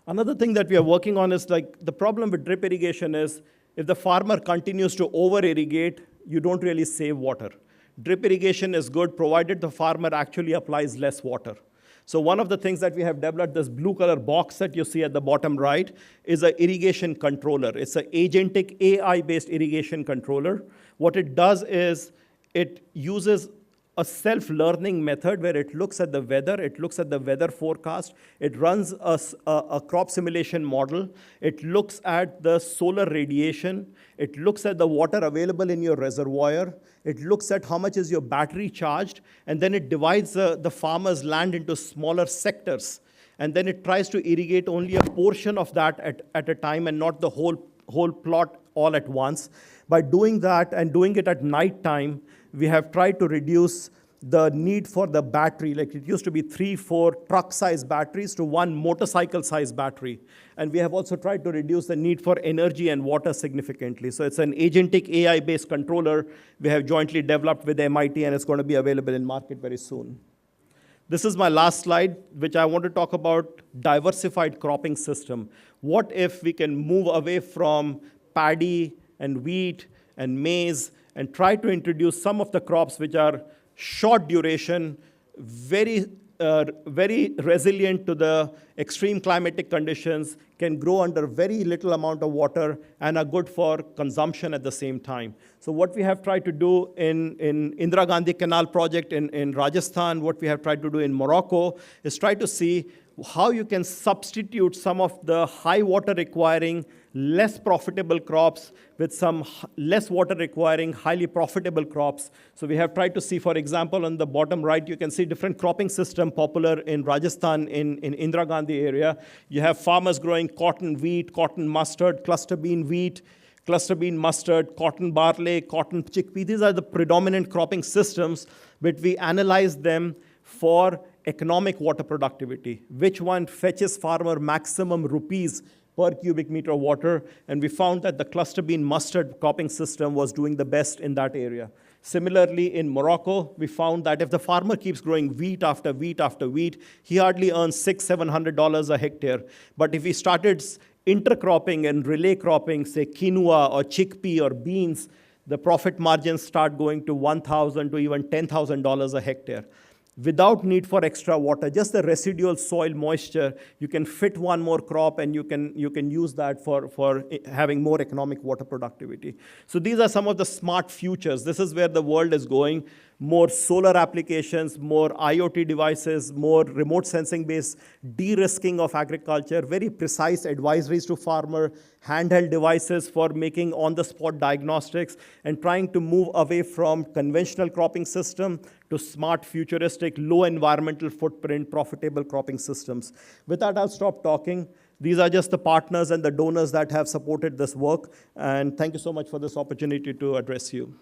Another thing that we are working on is like the problem with drip irrigation is if the farmer continues to over-irrigate, you don't really save water. Drip irrigation is good provided the farmer actually applies less water. So one of the things that we have developed, this blue color box that you see at the bottom right, is an irrigation controller. It's an agentic AI-based irrigation controller. What it does is it uses a self-learning method where it looks at the weather, it looks at the weather forecast, it runs a crop simulation model, it looks at the solar radiation, it looks at the water available in your reservoir, it looks at how much is your battery charged, and then it divides the farmer's land into smaller sectors. And then it tries to irrigate only a portion of that at a time and not the whole plot all at once. By doing that and doing it at night time, we have tried to reduce the need for the battery. Like it used to be 3-4 truck-sized batteries to 1 motorcycle-sized battery. And we have also tried to reduce the need for energy and water significantly. So it's an agentic AI-based controller we have jointly developed with MIT, and it's going to be available in market very soon. This is my last slide, which I want to talk about diversified cropping system. What if we can move away from paddy and wheat and maize and try to introduce some of the crops which are short duration, very resilient to the extreme climatic conditions, can grow under very little amount of water, and are good for consumption at the same time. So what we have tried to do in Indira Gandhi Canal project in Rajasthan, what we have tried to do in Morocco, is try to see how you can substitute some of the high water requiring, less profitable crops with some less water requiring, highly profitable crops. So we have tried to see, for example, on the bottom right, you can see different cropping system popular in Rajasthan, in Indira Gandhi area. You have farmers growing cotton wheat, cotton mustard, cluster bean wheat, cluster bean mustard, cotton barley, cotton chickpea. These are the predominant cropping systems, but we analyze them for economic water productivity. Which one fetches farmer maximum rupees per cubic meter of water? And we found that the cluster bean mustard cropping system was doing the best in that area. Similarly, in Morocco, we found that if the farmer keeps growing wheat after wheat after wheat, he hardly earns $600-700 a hectare. But if he started intercropping and relay cropping, say quinoa or chickpea or beans, the profit margins start going to $1,000 to even $10,000 a hectare. Without need for extra water, just the residual soil moisture, you can fit one more crop, and you can use that for having more economic water productivity. So these are some of the smart futures. This is where the world is going. More solar applications, more IoT devices, more remote sensing-based de-risking of agriculture, very precise advisories to farmer, handheld devices for making on-the-spot diagnostics, and trying to move away from conventional cropping system to smart, futuristic, low environmental footprint, profitable cropping systems. With that, I'll stop talking. These are just the partners and the donors that have supported this work. And thank you so much for this opportunity to address you.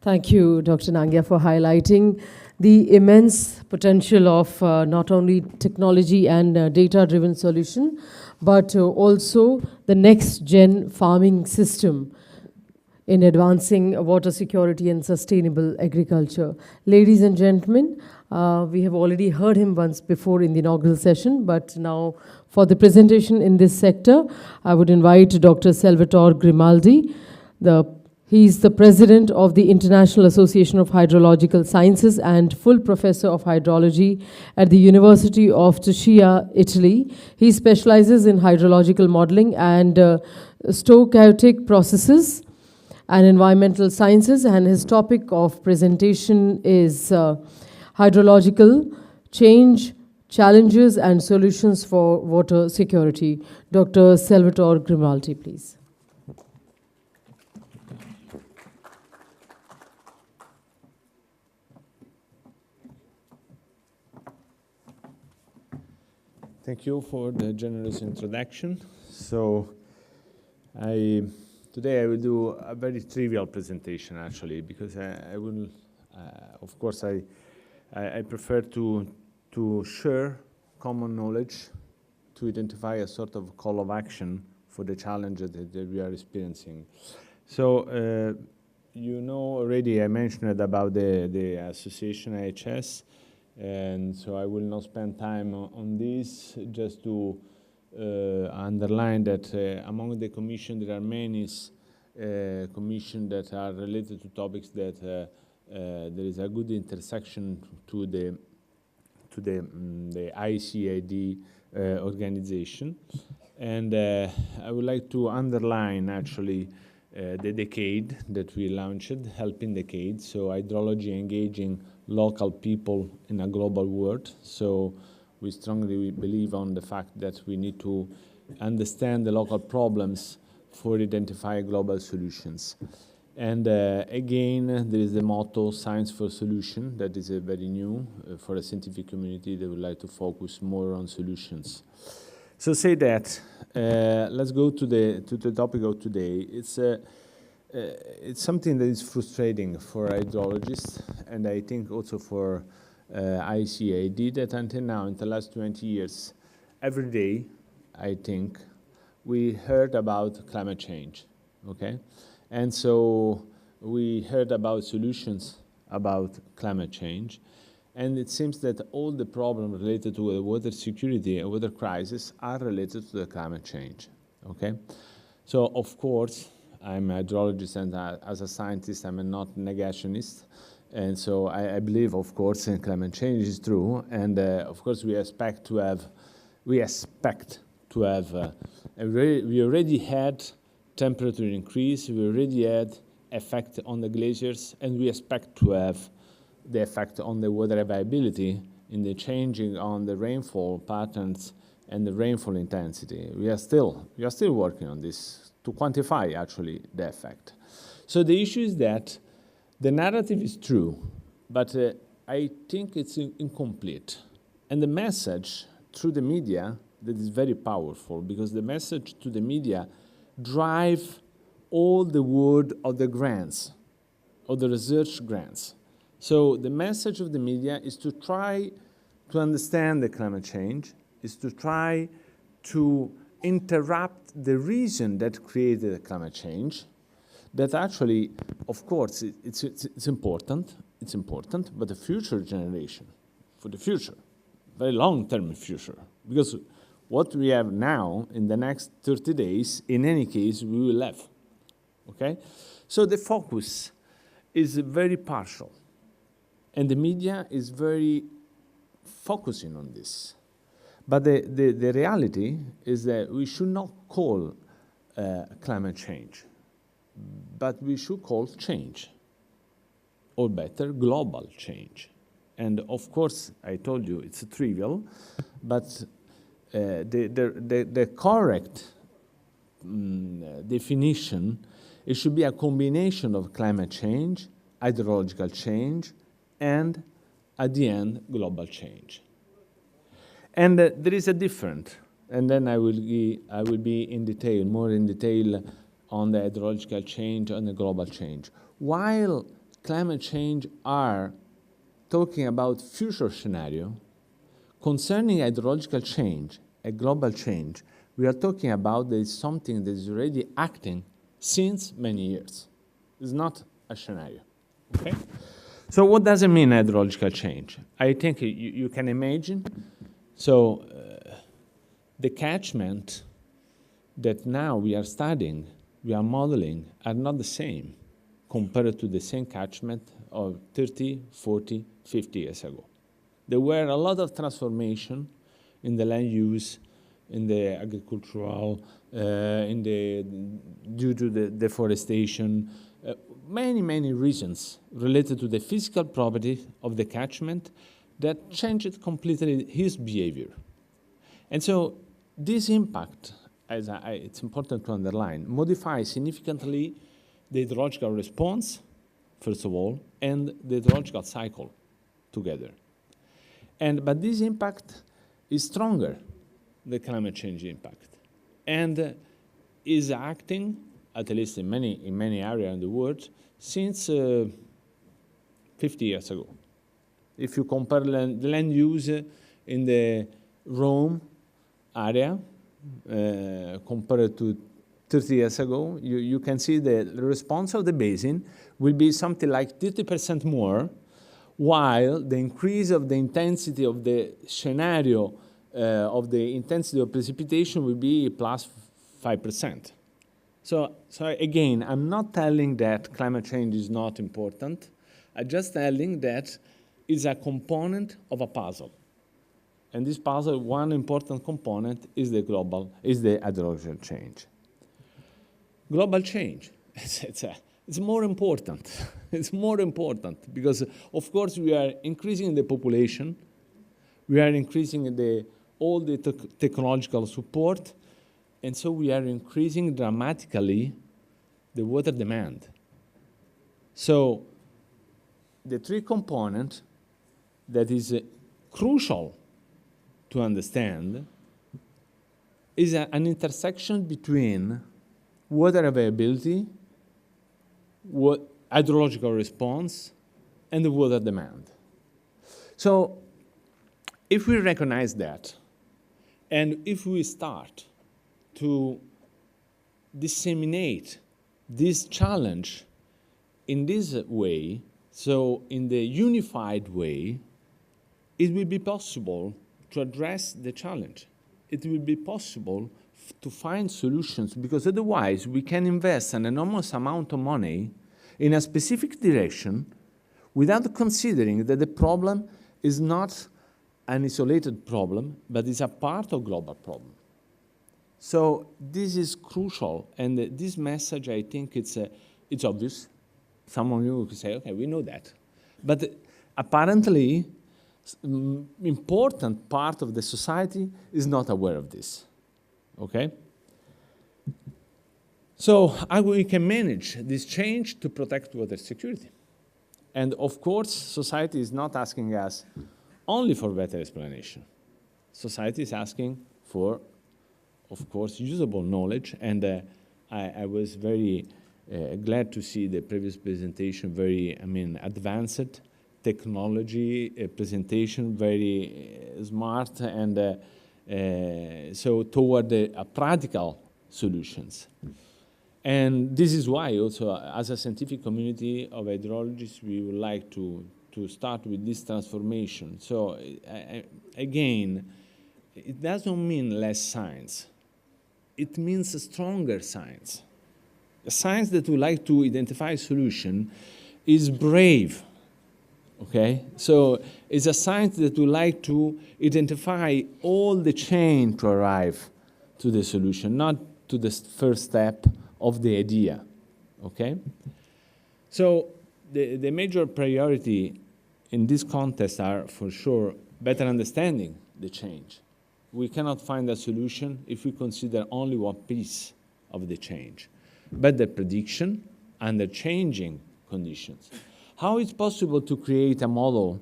Thank you, Dr. Nangia, for highlighting the immense potential of not only technology and data-driven solution, but also the next-gen farming system in advancing water security and sustainable agriculture. Ladies and gentlemen, we have already heard him once before in the inaugural session, but now for the presentation in this sector, I would invite Dr. Salvatore Grimaldi. He's the president of the International Association of Hydrological Sciences and full professor of hydrology at the University of Brescia, Italy. He specializes in hydrological modeling and stochastic processes. and Environmental Sciences, and his topic of presentation is hydrological change, challenges and solutions for water security. Dr. Salvatore Grimaldi, please. Thank you for the generous introduction. So today I will do a very trivial presentation, actually, because I will, of course, I prefer to share common knowledge to identify a sort of call of action for the challenges that we are experiencing. So you know already I mentioned about the association IHS. And so I will not spend time on this, just to underline that among the commission there are many commissions that are related to topics that there is a good intersection to the ICID organization. And I would like to underline actually the decade that we launched, Helping Decade, so hydrology engaging local people in a global world. So we strongly believe on the fact that we need to understand the local problems for identifying global solutions. And again, there is the motto, Science for Solution, that is very new for a scientific community that would like to focus more on solutions. So say that, let's go to the topic of today. It's something that is frustrating for hydrologists, and I think also for ICID, that until now, in the last 20 years, every day, I think, we heard about climate change, okay? And so we heard about solutions about climate change, and it seems that all the problems related to the water security and water crisis are related to the climate change, okay? So, of course, I'm a hydrologist, and as a scientist, I'm not negationist. And so I believe, of course, in climate change is true. And of course, we expect to have, we already had temperature increase, we already had effect on the glaciers, and we expect to have the effect on the water availability in the changing on the rainfall patterns and the rainfall intensity. We are still working on this to quantify actually the effect. So the issue is that the narrative is true, but I think it's incomplete. And the message through the media, that is very powerful, because the message to the media drive all the word of the grants, of the research grants. So the message of the media is to try to understand the climate change, is to try to interrupt the reason that created the climate change, that actually, of course, it's important, but the future generation, for the future, very long-term future, because what we have now, in the next 30 days, in any case, we will have, okay? So the focus is very partial, and the media is very focusing on this. But the reality is that we should not call climate change, but we should call change, or better, global change. And of course, I told you it's trivial, but the correct definition, it should be a combination of climate change, hydrological change, and at the end, global change. And there is a difference, and then I will be in detail, more in detail on the hydrological change and the global change. While climate change are talking about future scenario, concerning hydrological change, a global change, we are talking about there is something that is already acting since many years. It's not a scenario, okay? So what does it mean, hydrological change? I think you can imagine. So the catchment that now we are studying, we are modeling, are not the same compared to the same catchment of 30, 40, 50 years ago. There were a lot of transformation in the land use, in the agricultural, due to the deforestation, many, many reasons related to the physical property of the catchment that changed completely his behavior. And so this impact, it's important to underline, modifies significantly the hydrological response, first of all, and the hydrological cycle together. But this impact is stronger than climate change impact, and is acting, at least in many areas in the world, since 50 years ago. If you compare the land use in the Rome area compared to 30 years ago, you can see the response of the basin will be something like 30% more, while the increase of the intensity of the scenario of the intensity of precipitation will be plus 5%. So again, I'm not telling that climate change is not important. I'm just telling that it's a component of a puzzle. And this puzzle, one important component is the hydrological change. Global change, it's more important. It's more important because, of course, we are increasing the population. We are increasing all the technological support. And so we are increasing dramatically the water demand. So the three components that is crucial to understand is an intersection between water availability, hydrological response, and the water demand. So if we recognize that, and if we start to disseminate this challenge in this way, so in the unified way, it will be possible to address the challenge. It will be possible to find solutions, because otherwise we can invest an enormous amount of money in a specific direction without considering that the problem is not an isolated problem, but is a part of global problem. So this is crucial, and this message, I think it's obvious. Some of you could say, okay, we know that. But apparently, important part of the society is not aware of this, okay? So how we can manage this change to protect water security? And of course, society is not asking us only for better explanation. Society is asking for, of course, usable knowledge, and I was very glad to see the previous presentation, very, advanced technology presentation, very smart, and so toward practical solutions. And this is why also, as a scientific community of hydrologists, we would like to start with this transformation. So again, it doesn't mean less science. It means a stronger science. A science that would like to identify a solution is brave, okay? So it's a science that would like to identify all the chain to arrive to the solution, not to the first step of the idea, okay? So the major priority in this context are, for sure, better understanding the change. We cannot find a solution if we consider only one piece of the change, but the prediction under changing conditions. How is it possible to create a model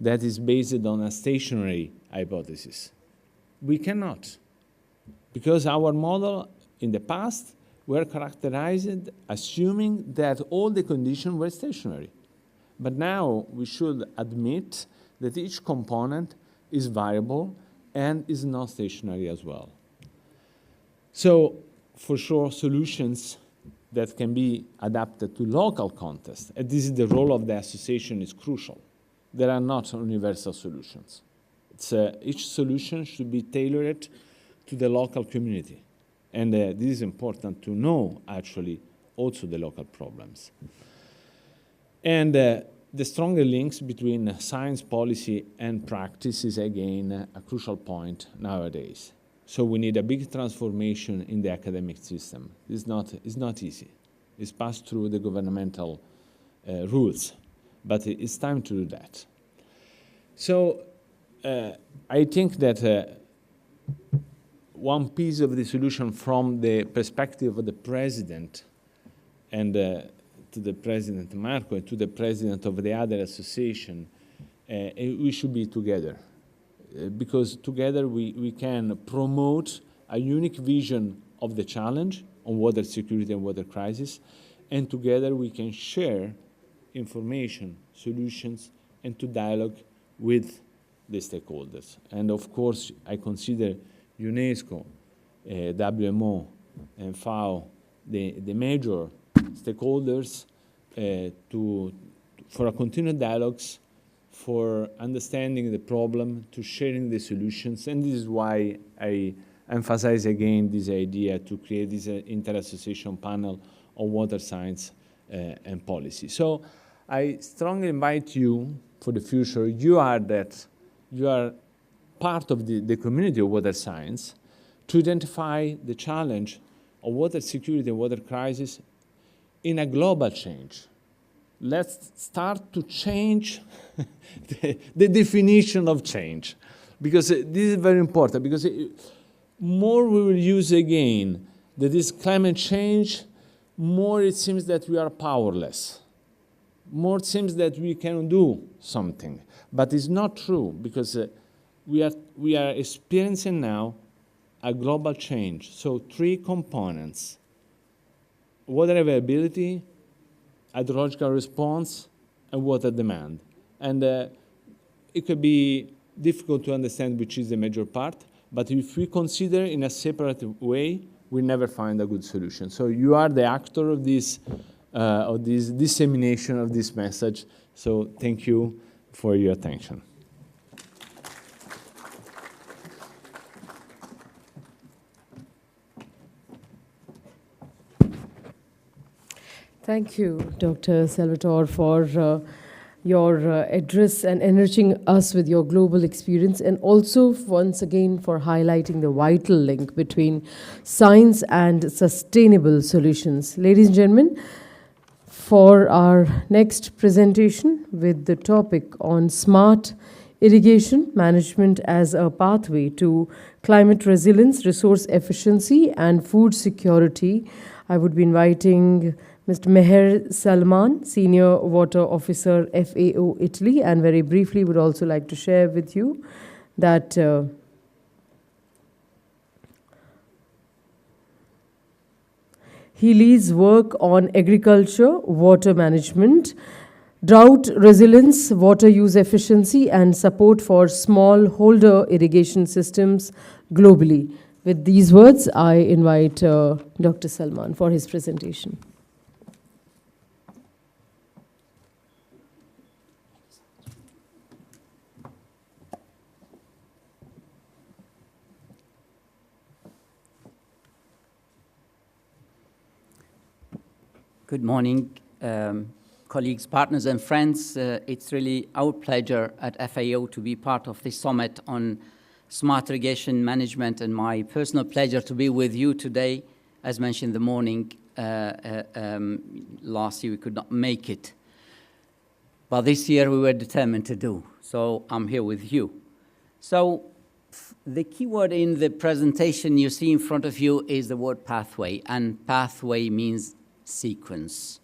that is based on a stationary hypothesis? We cannot, because our model in the past were characterized assuming that all the conditions were stationary. But now we should admit that each component is variable and is not stationary as well. So, for sure, solutions that can be adapted to local context, and this is the role of the association, is crucial. There are not universal solutions. Each solution should be tailored to the local community. And this is important to know, actually, also the local problems. And the stronger links between science, policy, and practice is, again, a crucial point nowadays. So we need a big transformation in the academic system. It's not easy. is passed through the governmental rules. But it's time to do that. So I think that one piece of the solution from the perspective of the president and to the president Marco and to the president of the other association, we should be together. Because together we can promote a unique vision of the challenge on water security and water crisis, and together we can share information, solutions, and to dialogue with the stakeholders. And of course, I consider UNESCO, WMO, and FAO the major stakeholders for a continued dialogues, for understanding the problem, to sharing the solutions. And this is why I emphasize again this idea to create this inter-association panel on water science and policy. So I strongly invite you for the future, you are part of the community of water science, to identify the challenge of water security and water crisis in a global change. Let's start to change the definition of change, because this is very important, because more we will use again that is climate change, more it seems that we are powerless. More it seems that we can do something. But it's not true, because we are experiencing now a global change. So 3 components: water availability, hydrological response, and water demand. And it could be difficult to understand which is the major part, but if we consider in a separate way, we never find a good solution. So you are the actor of this dissemination of this message. So thank you for your attention. Thank you, Dr. Salvatore, for your address and enriching us with your global experience, and also once again for highlighting the vital link between science and sustainable solutions. Ladies and gentlemen, for our next presentation with the topic on smart irrigation management as a pathway to climate resilience, resource efficiency, and food security, I would be inviting Mr. Meher Salman, Senior Water Officer, FAO, Italy, and very briefly would also like to share with you that he leads work on agriculture, water management, drought resilience, water use efficiency, and support for smallholder irrigation systems globally. With these words, I invite Dr. Salman for his presentation. Good morning, colleagues, partners, and friends. It's really our pleasure at FAO to be part of this summit on smart irrigation management, and my personal pleasure to be with you today. As mentioned in the morning, last year we could not make it, but this year we were determined to do. So I'm here with you. So the key word in the presentation you see in front of you is the word pathway, and pathway means sequence.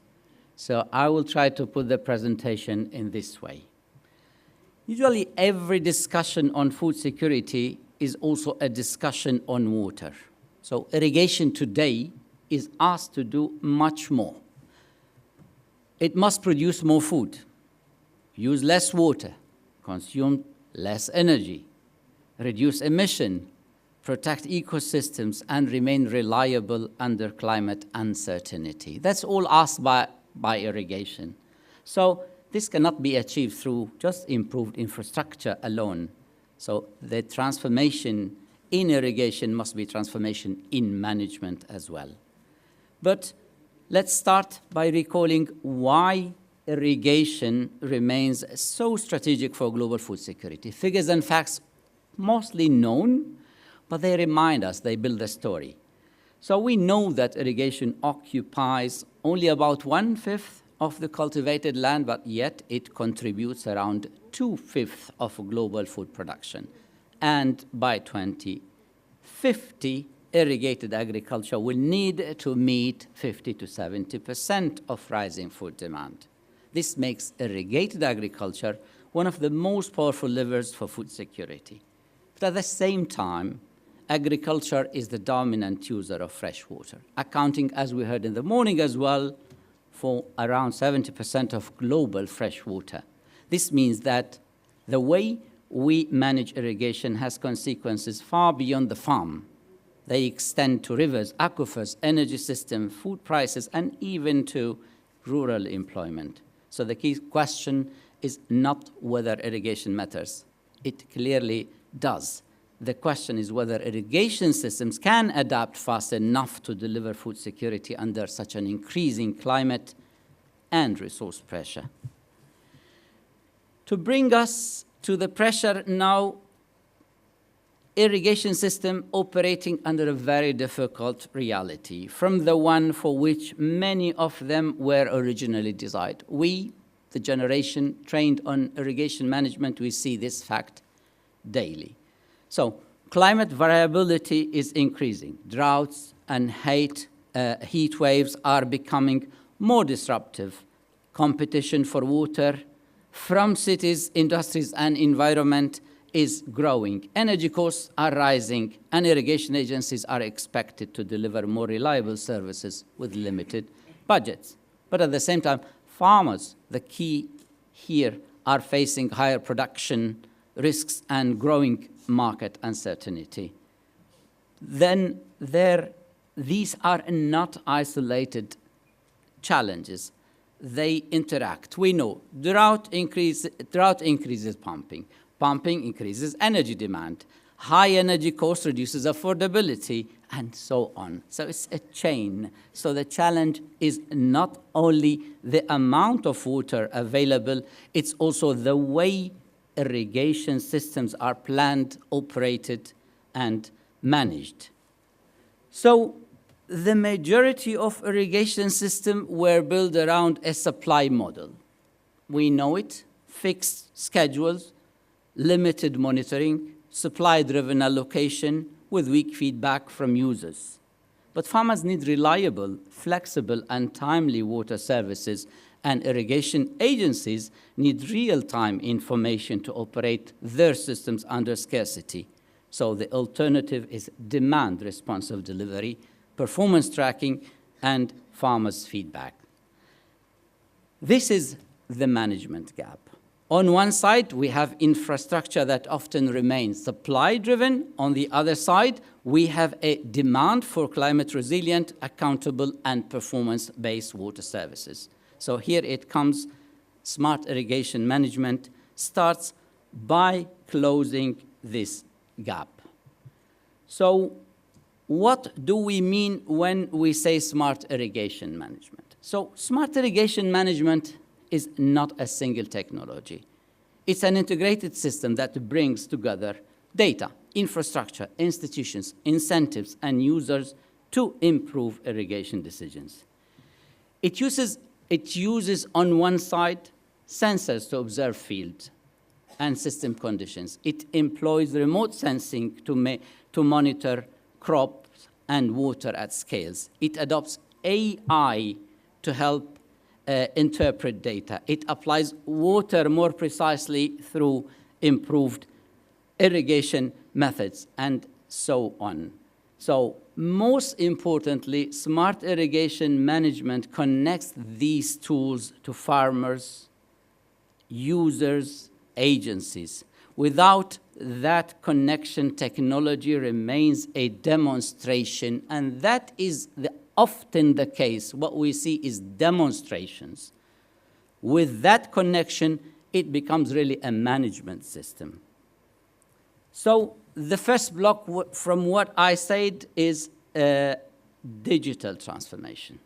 So I will try to put the presentation in this way. Usually every discussion on food security is also a discussion on water. So irrigation today is asked to do much more. It must produce more food, use less water, consume less energy, reduce emission, protect ecosystems, and remain reliable under climate uncertainty. That's all asked by irrigation. So this cannot be achieved through just improved infrastructure alone. So the transformation in irrigation must be transformation in management as well. But let's start by recalling why irrigation remains so strategic for global food security. Figures and facts mostly known, but they remind us, they build a story. So we know that irrigation occupies only about 1/5 of the cultivated land, but yet it contributes around 2/5 of global food production. And by 2050, irrigated agriculture will need to meet 50 to 70% of rising food demand. This makes irrigated agriculture one of the most powerful levers for food security. But at the same time, agriculture is the dominant user of fresh water, accounting, as we heard in the morning as well, for around 70% of global fresh water. This means that the way we manage irrigation has consequences far beyond the farm. They extend to rivers, aquifers, energy system, food prices, and even to rural employment. So the key question is not whether irrigation matters. It clearly does. The question is whether irrigation systems can adapt fast enough to deliver food security under such an increasing climate and resource pressure. To bring us to the pressure now, irrigation system operating under a very difficult reality, from the one for which many of them were originally designed. We, the generation trained on irrigation management, we see this fact daily. So climate variability is increasing. Droughts and heat waves are becoming more disruptive. Competition for water from cities, industries, and environment is growing. Energy costs are rising, and irrigation agencies are expected to deliver more reliable services with limited budgets. But at the same time, farmers, the key here, are facing higher production risks and growing market uncertainty. Then these are not isolated challenges. They interact. We know drought increases pumping. Pumping increases energy demand. High energy cost reduces affordability, and so on. So it's a chain. So the challenge is not only the amount of water available, it's also the way irrigation systems are planned, operated, and managed. So the majority of irrigation systems were built around a supply model. We know it: fixed schedules, limited monitoring, supply-driven allocation with weak feedback from users. But farmers need reliable, flexible, and timely water services, and irrigation agencies need real-time information to operate their systems under scarcity. So the alternative is demand-responsive delivery, performance tracking, and farmers' feedback. This is the management gap. On one side, we have infrastructure that often remains supply-driven. On the other side, we have a demand for climate-resilient, accountable, and performance-based water services. So here it comes. Smart irrigation management starts by closing this gap. So what do we mean when we say smart irrigation management? So smart irrigation management is not a single technology. It's an integrated system that brings together data, infrastructure, institutions, incentives, and users to improve irrigation decisions. It uses on one side sensors to observe field and system conditions. It employs remote sensing to monitor crops and water at scales. It adopts AI to help interpret data. It applies water more precisely through improved irrigation methods, and so on. So most importantly, smart irrigation management connects these tools to farmers, users, agencies. Without that connection, technology remains a demonstration, and that is often the case. What we see is demonstrations. With that connection, it becomes really a management system. So the first block from what I said is digital transformation.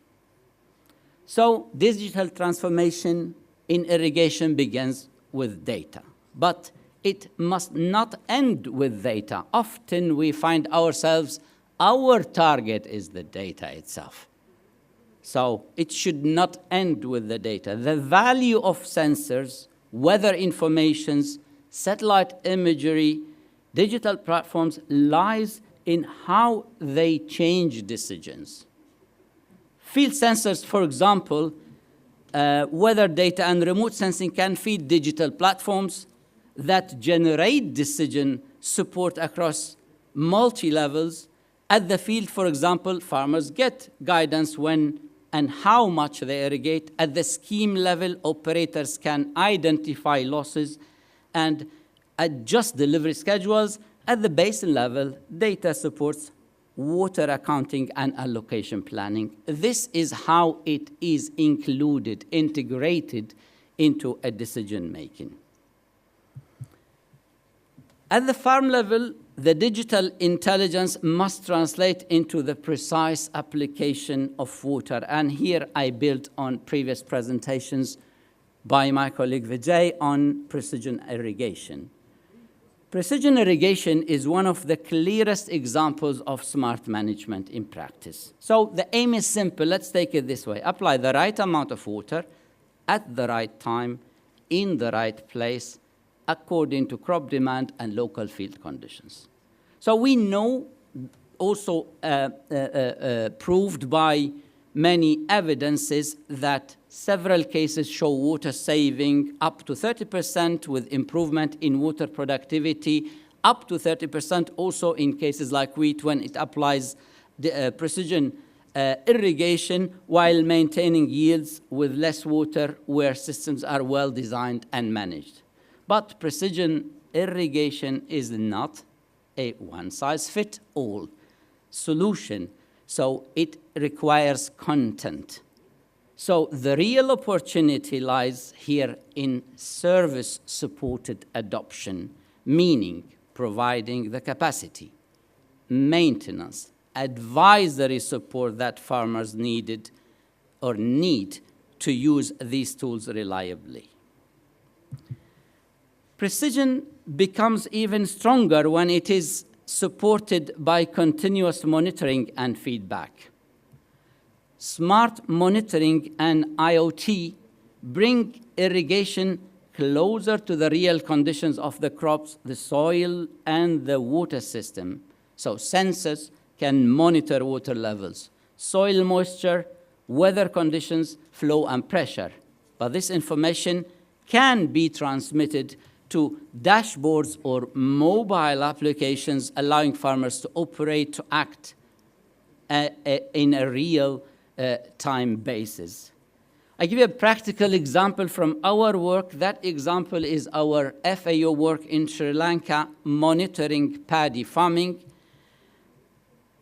So digital transformation in irrigation begins with data, but it must not end with data. Often we find ourselves, our target is the data itself. So it should not end with the data. The value of sensors, weather informations, satellite imagery, digital platforms lies in how they change decisions. Field sensors, for example, weather data and remote sensing can feed digital platforms that generate decision support across multi-levels. At the field, for example, farmers get guidance when and how much they irrigate. At the scheme level, operators can identify losses and adjust delivery schedules. At the basin level, data supports water accounting and allocation planning. This is how it is included, integrated into a decision-making. At the farm level, the digital intelligence must translate into the precise application of water. And here I built on previous presentations by my colleague Vijay on precision irrigation. Precision irrigation is one of the clearest examples of smart management in practice. So the aim is simple. Let's take it this way. Apply the right amount of water at the right time, in the right place, according to crop demand and local field conditions. So we know, also proved by many evidences, that several cases show water saving up to 30% with improvement in water productivity, up to 30% also in cases like wheat when it applies the, precision irrigation while maintaining yields with less water where systems are well designed and managed. But precision irrigation is not a one-size-fits-all solution, so it requires content. So the real opportunity lies here in service-supported adoption, meaning providing the capacity, maintenance, advisory support that farmers needed or need to use these tools reliably. Precision becomes even stronger when it is supported by continuous monitoring and feedback. Smart monitoring and IoT bring irrigation closer to the real conditions of the crops, the soil, and the water system. So sensors can monitor water levels, soil moisture, weather conditions, flow, and pressure. But this information can be transmitted to dashboards or mobile applications, allowing farmers to operate, to act in a real time basis. I give you a practical example from our work. That example is our FAO work in Sri Lanka, monitoring paddy farming.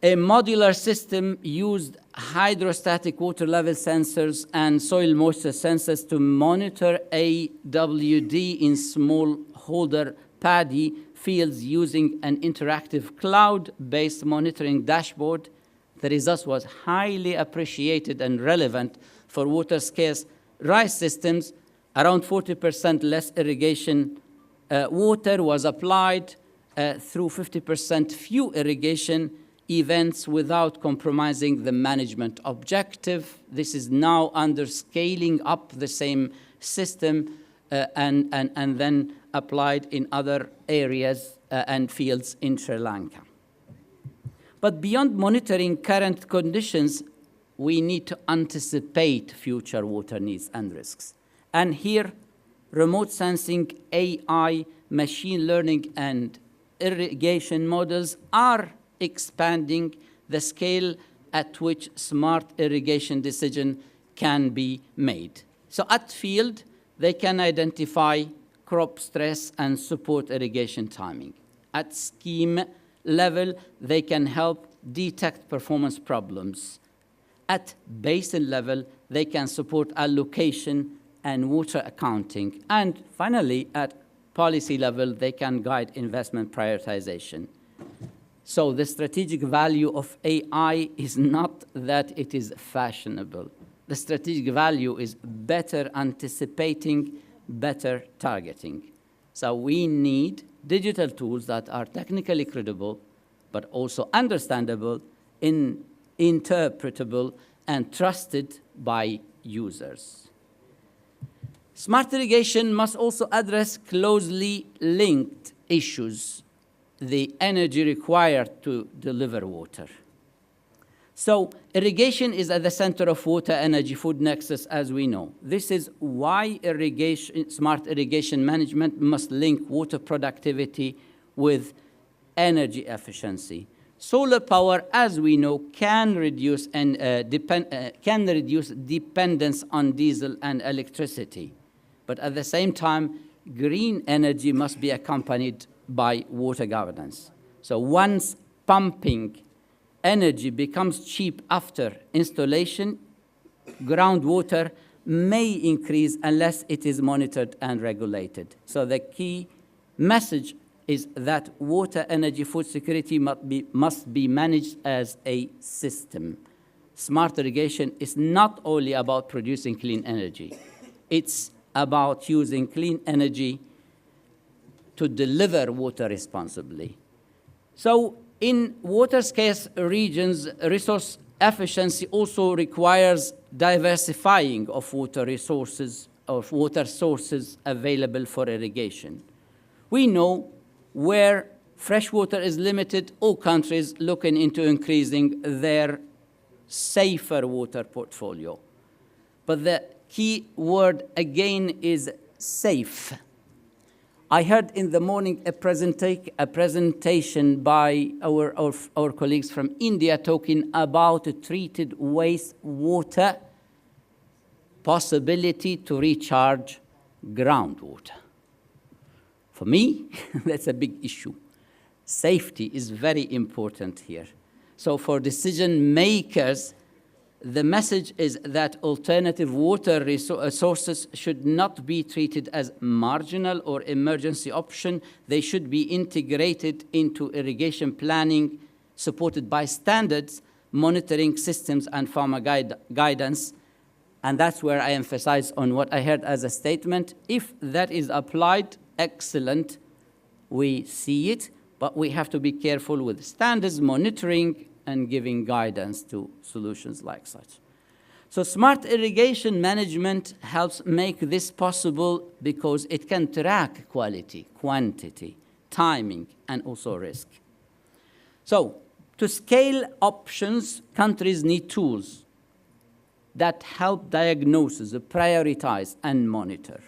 A modular system used hydrostatic water level sensors and soil moisture sensors to monitor AWD in smallholder paddy fields using an interactive cloud-based monitoring dashboard. The result was highly appreciated and relevant for water-scarce rice systems. Around 40% less irrigation water was applied through 50% few irrigation events without compromising the management objective. This is now under scaling up the same system and then applied in other areas and fields in Sri Lanka. But beyond monitoring current conditions, we need to anticipate future water needs and risks. And here, remote sensing, AI, machine learning, and irrigation models are expanding the scale at which smart irrigation decision can be made. So at field, they can identify crop stress and support irrigation timing. At scheme level, they can help detect performance problems. At basin level, they can support allocation and water accounting. And finally, at policy level, they can guide investment prioritization. So the strategic value of AI is not that it is fashionable. The strategic value is better anticipating, better targeting. So we need digital tools that are technically credible, but also understandable, interpretable, and trusted by users. Smart irrigation must also address closely linked issues, the energy required to deliver water. So irrigation is at the center of water, energy, food nexus, as we know. This is why smart irrigation management must link water productivity with energy efficiency. Solar power, as we know, can reduce dependence on diesel and electricity. But at the same time, green energy must be accompanied by water governance. So once pumping energy becomes cheap after installation, groundwater may increase unless it is monitored and regulated. So the key message is that water, energy, food security must be managed as a system. Smart irrigation is not only about producing clean energy. It's about using clean energy to deliver water responsibly. So in water-scarce regions, resource efficiency also requires diversifying of water resources, of water sources available for irrigation. We know where fresh water is limited, all countries looking into increasing their safer water portfolio. But the key word again is safe. I heard in the morning a presentation by our colleagues from India talking about treated wastewater possibility to recharge groundwater. For me, that's a big issue. Safety is very important here. So for decision makers, the message is that alternative water sources should not be treated as marginal or emergency option. They should be integrated into irrigation planning, supported by standards, monitoring systems, and farmer guidance. And that's where I emphasize on what I heard as a statement. If that is applied, excellent, we see it, but we have to be careful with standards, monitoring, and giving guidance to solutions like such. So smart irrigation management helps make this possible because it can track quality, quantity, timing, and also risk. So to scale options, countries need tools that help diagnose, prioritize, and monitor.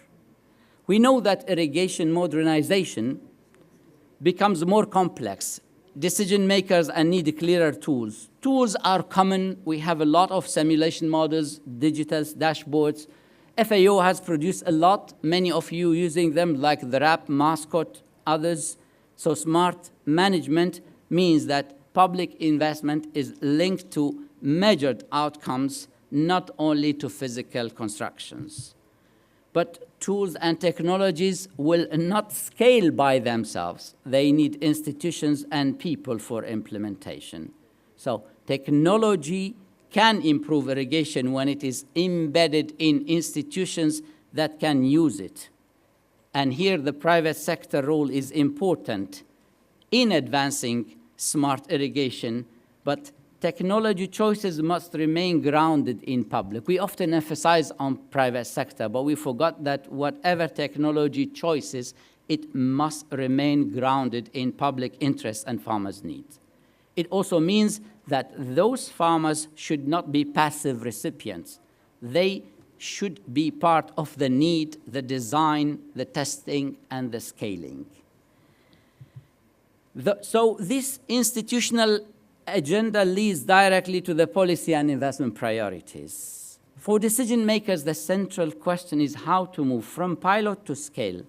We know that irrigation modernization becomes more complex. Decision makers need clearer tools. Tools are common. We have a lot of simulation models, digital dashboards. FAO has produced a lot, many of you using them, like the RAP, Mascot, others. So smart management means that public investment is linked to measured outcomes, not only to physical constructions. But tools and technologies will not scale by themselves. They need institutions and people for implementation. So technology can improve irrigation when it is embedded in institutions that can use it. And here the private sector role is important in advancing smart irrigation, but technology choices must remain grounded in public. We often emphasize on private sector, but we forgot that whatever technology choices, it must remain grounded in public interest and farmers' needs. It also means that those farmers should not be passive recipients. They should be part of the need, the design, the testing, and the scaling. So this institutional agenda leads directly to the policy and investment priorities. For decision makers, the central question is how to move from pilot to scale.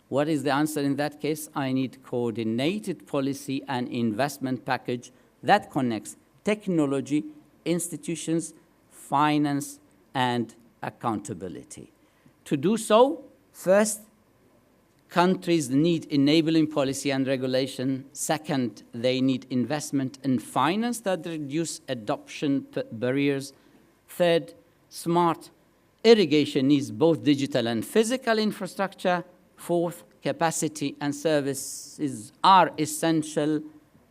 What is the answer in that case? I need coordinated policy and investment package that connects technology, institutions, finance, and accountability. To do so, first, countries need enabling policy and regulation. Second, they need investment in finance that reduce adoption barriers. Third, smart irrigation needs both digital and physical infrastructure. Fourth, capacity and services are essential.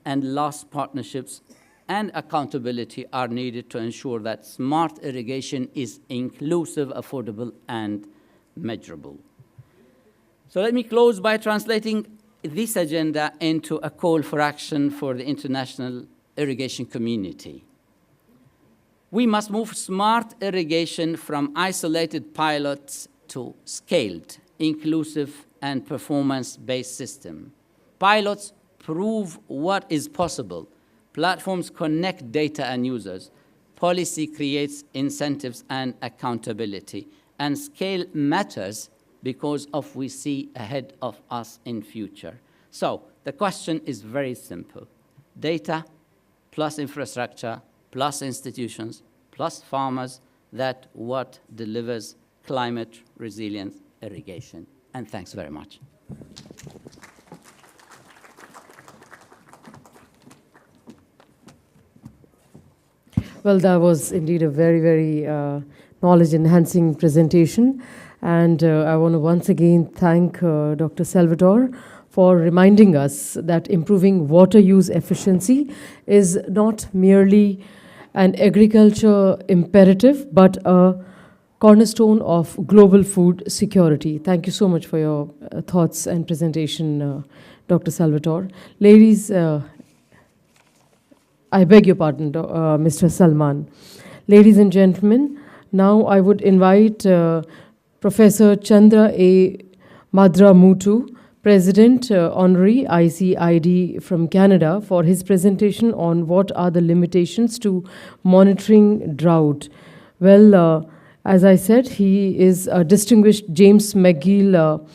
And last, partnerships and accountability are needed to ensure that smart irrigation is inclusive, affordable, and measurable. So let me close by translating this agenda into a call for action for the international irrigation community. We must move smart irrigation from isolated pilots to scaled, inclusive, and performance-based system. Pilots prove what is possible. Platforms connect data and users. Policy creates incentives and accountability. And scale matters because of we see ahead of us in future. So the question is very simple. Data plus infrastructure plus institutions plus farmers, that what delivers climate resilient irrigation. And thanks very much. Well, that was indeed a very, very knowledge-enhancing presentation. And I want to once again thank Dr. Salvatore for reminding us that improving water use efficiency is not merely an agriculture imperative, but a cornerstone of global food security. Thank you so much for your thoughts and presentation, Dr. Salvatore. Ladies, I beg your pardon, Mr. Salman. Ladies and gentlemen, now I would invite Professor Chandra A. Madramuthu, President Honorary ICID from Canada, for his presentation on what are the limitations to monitoring drought. Well, as I said, he is a distinguished James McGill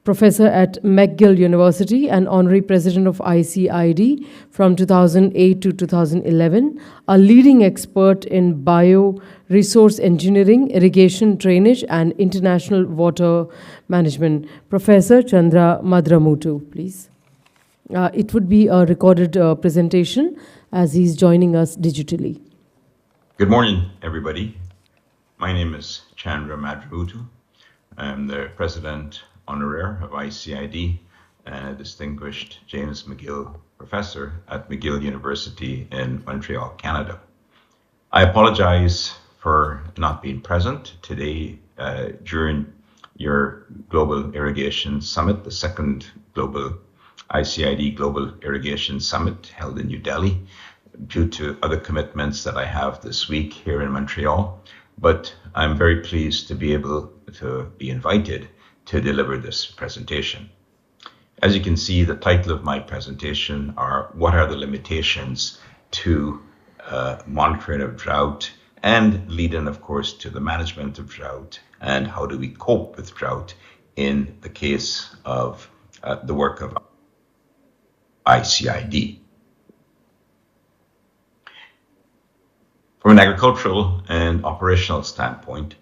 Professor at McGill University and Honorary President of ICID from 2008 to 2011, a leading expert in bio-resource engineering, irrigation, drainage, and international water management. Professor Chandra Madramuthu, please. It would be a recorded presentation as he's joining us digitally. Good morning, everybody. My name is Chandra Madramuthu. I'm the President Honoraire of ICID and a distinguished James McGill Professor at McGill University in Montreal, Canada. I apologize for not being present today during your Global Irrigation Summit, the second global ICID Global Irrigation Summit held in New Delhi, due to other commitments that I have this week here in Montreal. But I'm very pleased to be able to be invited to deliver this presentation. As you can see, the title of my presentation are what are the limitations to monitoring of drought, and lead in, of course, to the management of drought and how do we cope with drought in the case of the work of ICID. From an agricultural and operational standpoint,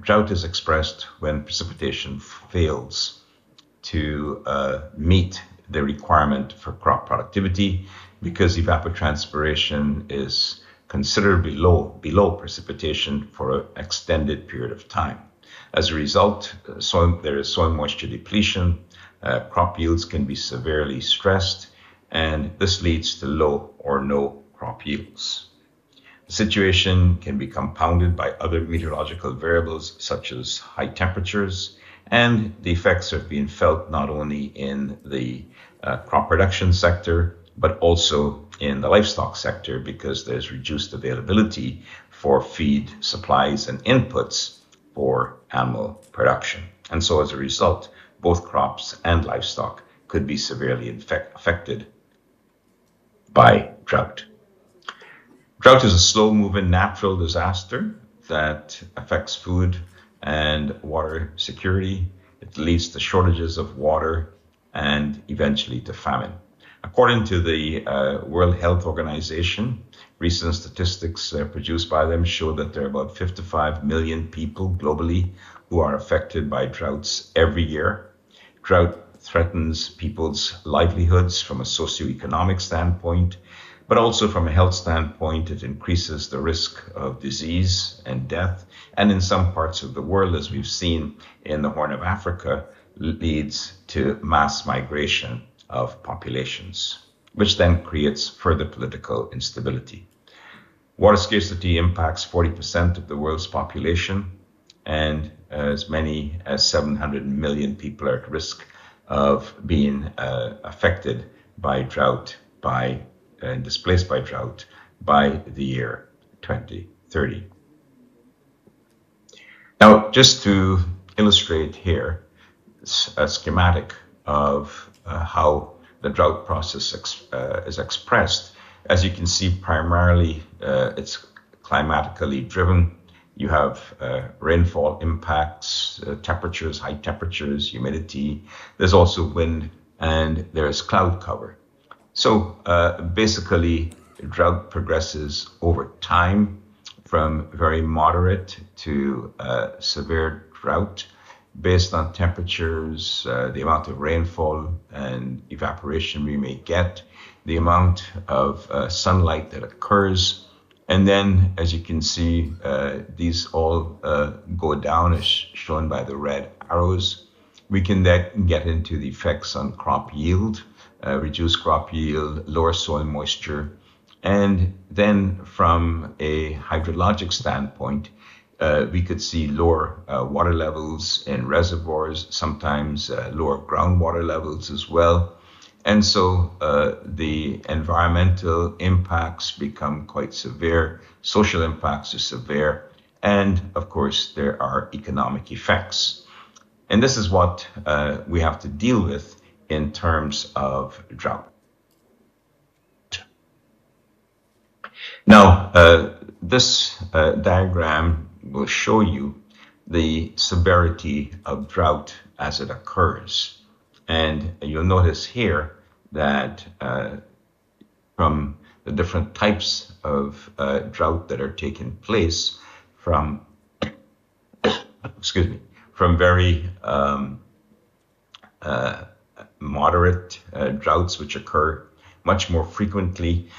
drought is expressed when precipitation fails to meet the requirement for crop productivity because evapotranspiration is considerably below precipitation for an extended period of time. As a result, there is soil moisture depletion, crop yields can be severely stressed, and this leads to low or no crop yields. The situation can be compounded by other meteorological variables such as high temperatures, and the effects are being felt not only in the crop production sector, but also in the livestock sector because there's reduced availability for feed supplies and inputs for animal production. And so as a result, both crops and livestock could be severely affected by drought. Drought is a slow-moving natural disaster that affects food and water security. It leads to shortages of water and eventually to famine. According to the World Health Organization, recent statistics produced by them show that there are about 55 million people globally who are affected by droughts every year. Drought threatens people's livelihoods from a socioeconomic standpoint, but also from a health standpoint, it increases the risk of disease and death. And in some parts of the world, as we've seen in the Horn of Africa, leads to mass migration of populations. which then creates further political instability. Water scarcity impacts 40% of the world's population, and as many as 700 million people are at risk of being affected by drought and displaced by drought by the year 2030. Now, just to illustrate here a schematic of how the drought process is expressed, as you can see, primarily it's climatically driven. You have rainfall impacts, temperatures, high temperatures, humidity. There's also wind, and there's cloud cover. So basically, drought progresses over time from very moderate to severe drought based on temperatures, the amount of rainfall and evaporation we may get, the amount of sunlight that occurs. And then, as you can see, these all go down as shown by the red arrows. We can then get into the effects on crop yield, reduced crop yield, lower soil moisture. And then from a hydrologic standpoint, we could see lower water levels in reservoirs, sometimes lower groundwater levels as well. And so the environmental impacts become quite severe, social impacts are severe, and of course there are economic effects. And this is what we have to deal with in terms of drought. Now, this diagram will show you the severity of drought as it occurs. And you'll notice here that from the different types of drought that are taking place, from from very moderate droughts which occur much more frequently,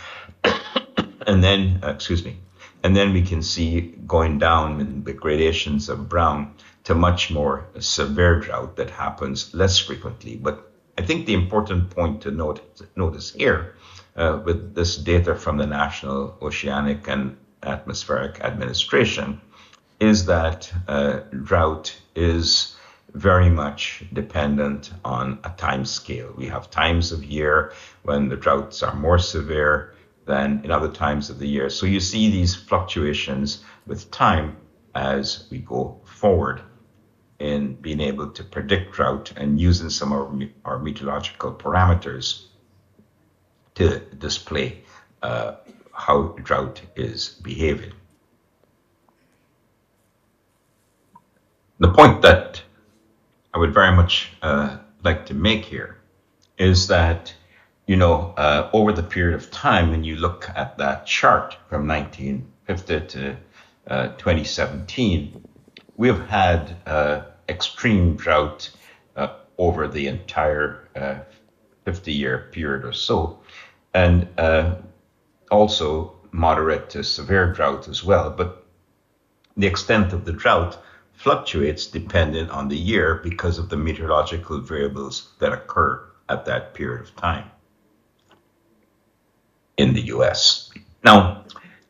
and then we can see going down in the gradations of brown to much more severe drought that happens less frequently. But I think the important point to notice here with this data from the National Oceanic and Atmospheric Administration is that drought is very much dependent on a time scale. We have times of year when the droughts are more severe than in other times of the year. So you see these fluctuations with time as we go forward in being able to predict drought and using some of our meteorological parameters to display how drought is behaving. The point that I would very much like to make here is that, over the period of time, when you look at that chart from 1950 to 2017, we've had extreme drought over the entire 50-year period or so, and also moderate to severe drought as well. But the extent of the drought fluctuates depending on the year because of the meteorological variables that occur at that period of time in the US. Now,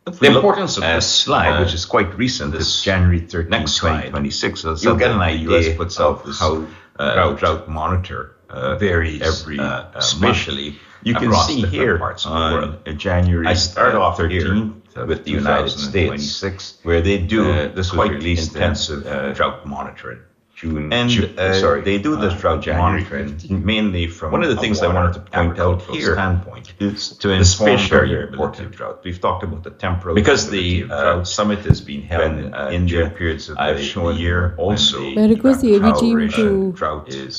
the importance of this slide, which is quite recent, this January 13, 2026, you'll get an idea of how drought monitor varies every spatially. You can see here on January 13th with the United States, where they do this quite intensive drought monitoring. They do this drought monitoring mainly from one of the things I wanted to point out here standpoint is to inform variability of drought. We've talked about the temporal because the summit has been held in India periods of the year. Also, I request the AV team to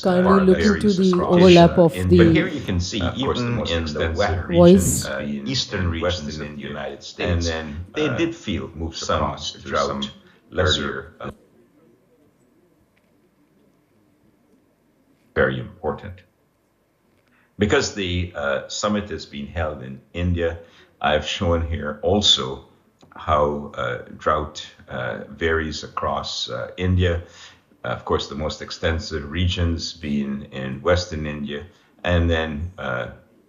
kindly look into the overlap of the but here you can see even in the wet voice. eastern regions in the United States, and then they did feel some drought earlier. Very important. Because the summit is being held in India, I've shown here also how drought varies across India. Of course, the most extensive regions being in Western India, and then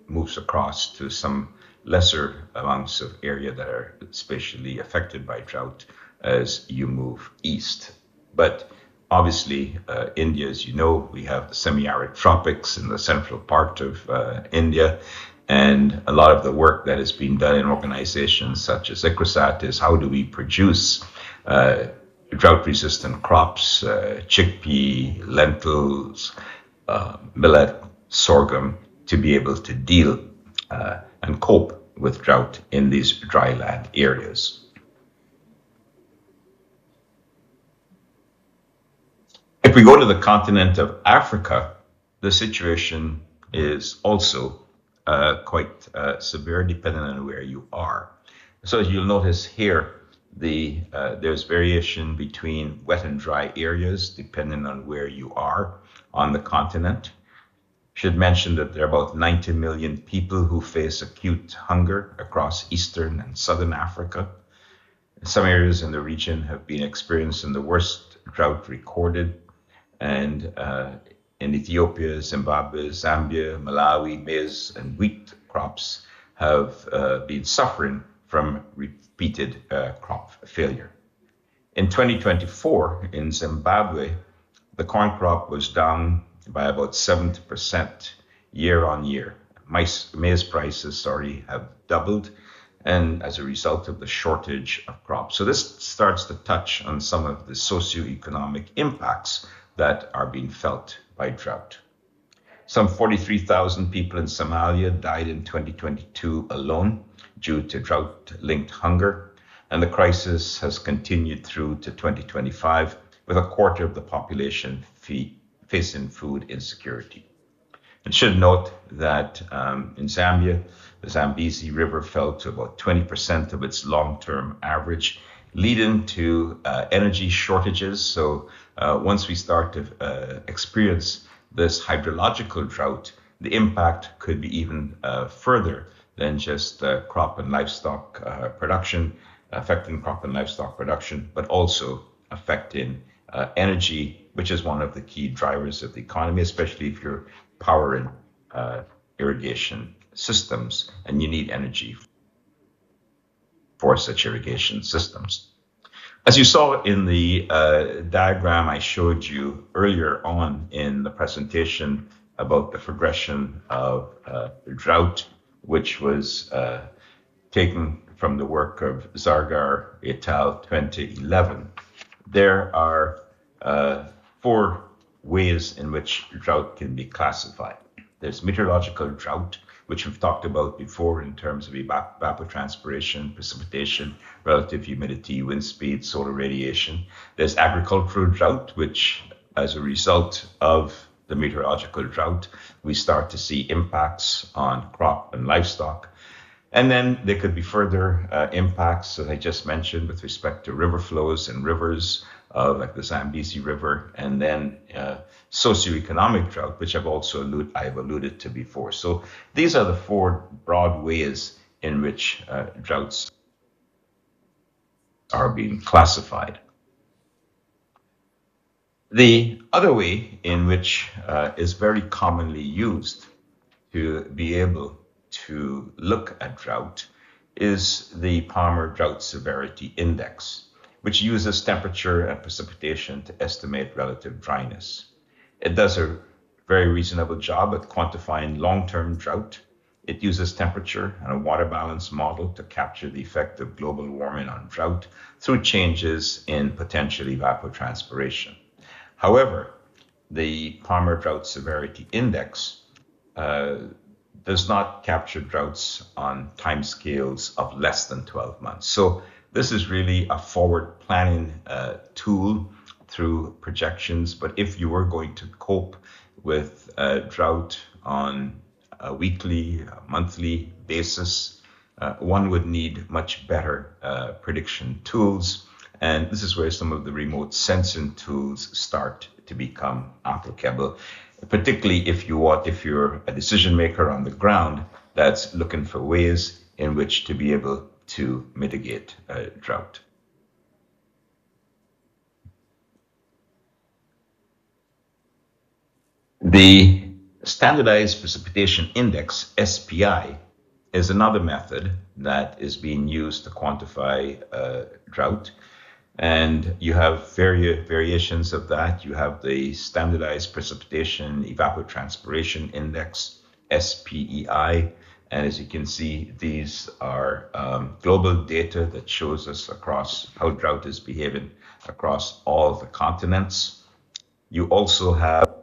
moves across to some lesser amounts of area that are spatially affected by drought as you move east. But obviously, India, as you know, we have the semi-arid tropics in the central part of India, and a lot of the work that is being done in organizations such as ICRISAT is how do we produce drought-resistant crops, chickpea, lentils, millet, sorghum, to be able to deal and cope with drought in these dry land areas. If we go to the continent of Africa, the situation is also quite severe depending on where you are. So as you'll notice here, there's variation between wet and dry areas depending on where you are on the continent. Should mention that there are about 90 million people who face acute hunger across Eastern and Southern Africa. Some areas in the region have been experiencing the worst drought recorded, and in Ethiopia, Zimbabwe, Zambia, Malawi, maize and wheat crops have been suffering from repeated crop failure. In 2024, in Zimbabwe, the corn crop was down by about 70% year on year. Maize prices, have doubled, and as a result of the shortage of crops. So this starts to touch on some of the socioeconomic impacts that are being felt by drought. Some 43,000 people in Somalia died in 2022 alone due to drought-linked hunger, and the crisis has continued through to 2025, with a quarter of the population facing food insecurity. And should note that in Zambia, the Zambezi River fell to about 20% of its long-term average, leading to energy shortages. So once we start to experience this hydrological drought, the impact could be even further than just crop and livestock production, affecting crop and livestock production, but also affecting energy, which is one of the key drivers of the economy, especially if you're powering irrigation systems and you need energy for such irrigation systems. As you saw in the diagram I showed you earlier on in the presentation about the progression of drought, which was taken from the work of Zargar et al. 2011, there are 4 ways in which drought can be classified. There's meteorological drought, which we've talked about before in terms of evapotranspiration, precipitation, relative humidity, wind speed, solar radiation. There's agricultural drought, which as a result of the meteorological drought, we start to see impacts on crop and livestock. And then there could be further impacts, as I just mentioned, with respect to river flows and rivers, like the Zambezi River, and then socioeconomic drought, which I've alluded to before. So these are the 4 broad ways in which droughts are being classified. The other way in which is very commonly used to be able to look at drought is the Palmer Drought Severity Index, which uses temperature and precipitation to estimate relative dryness. It does a very reasonable job at quantifying long-term drought. It uses temperature and a water balance model to capture the effect of global warming on drought through changes in potential evapotranspiration. However, the Palmer Drought Severity Index does not capture droughts on timescales of less than 12 months. So this is really a forward planning tool through projections. But if you were going to cope with drought on a weekly, monthly basis, one would need much better prediction tools. And this is where some of the remote sensing tools start to become applicable, particularly if you're a decision maker on the ground that's looking for ways in which to be able to mitigate drought. The Standardized Precipitation Index, SPI, is another method that is being used to quantify drought. And you have variations of that. You have the Standardized Precipitation Evapotranspiration Index, SPEI. And as you can see, these are global data that shows us across how drought is behaving across all the continents. You also have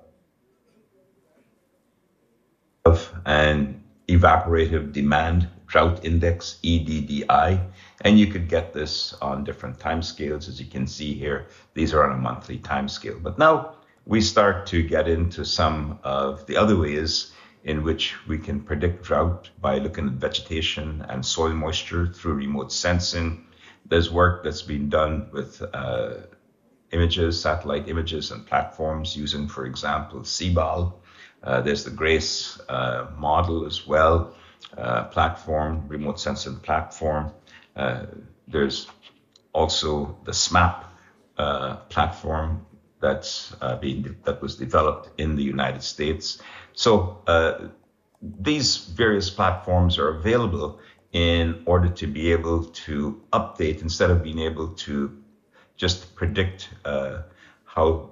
an evaporative demand drought index, EDDI, and you could get this on different timescales. As you can see here, these are on a monthly timescale. But now we start to get into some of the other ways in which we can predict drought by looking at vegetation and soil moisture through remote sensing. There's work that's been done with images, satellite images and platforms using, for example, CBAL. There's the GRACE model as well, platform, remote sensing platform. There's also the SMAP platform that was developed in the United States. So these various platforms are available in order to be able to update, instead of being able to just predict how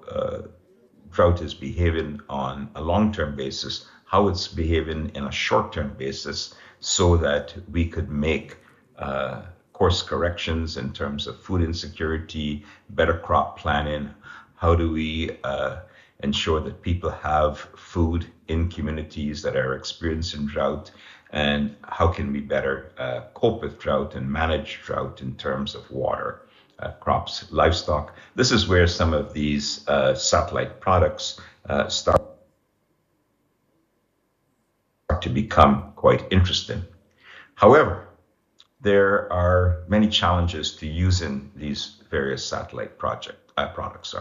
drought is behaving on a long-term basis, how it's behaving in a short-term basis, so that we could make course corrections in terms of food insecurity, better crop planning. How do we ensure that people have food in communities that are experiencing drought? And how can we better cope with drought and manage drought in terms of water, crops, livestock? This is where some of these satellite products start to become quite interesting. However, there are many challenges to using these various satellite products.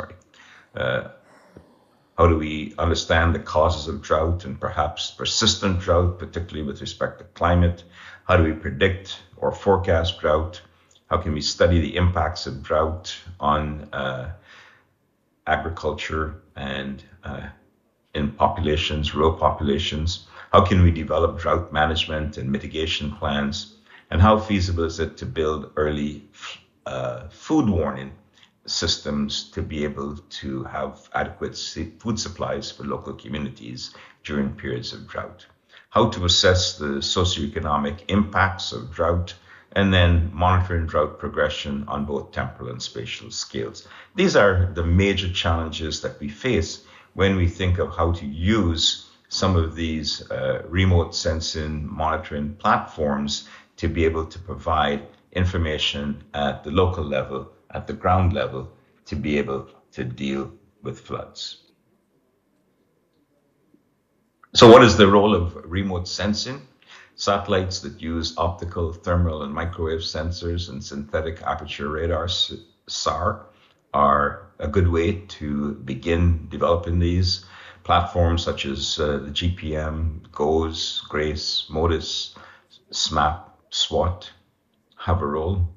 How do we understand the causes of drought and perhaps persistent drought, particularly with respect to climate? How do we predict or forecast drought? How can we study the impacts of drought on agriculture and in populations, rural populations? How can we develop drought management and mitigation plans? And how feasible is it to build early food warning systems to be able to have adequate food supplies for local communities during periods of drought? How to assess the socioeconomic impacts of drought, and then monitoring drought progression on both temporal and spatial scales. These are the major challenges that we face when we think of how to use some of these remote sensing monitoring platforms to be able to provide information at the local level, at the ground level, to be able to deal with floods. So what is the role of remote sensing? Satellites that use optical, thermal, and microwave sensors and synthetic aperture radar, SAR, are a good way to begin developing these. Platforms such as the GPM, GOES, GRACE, MODIS, SMAP, SWAT have a role,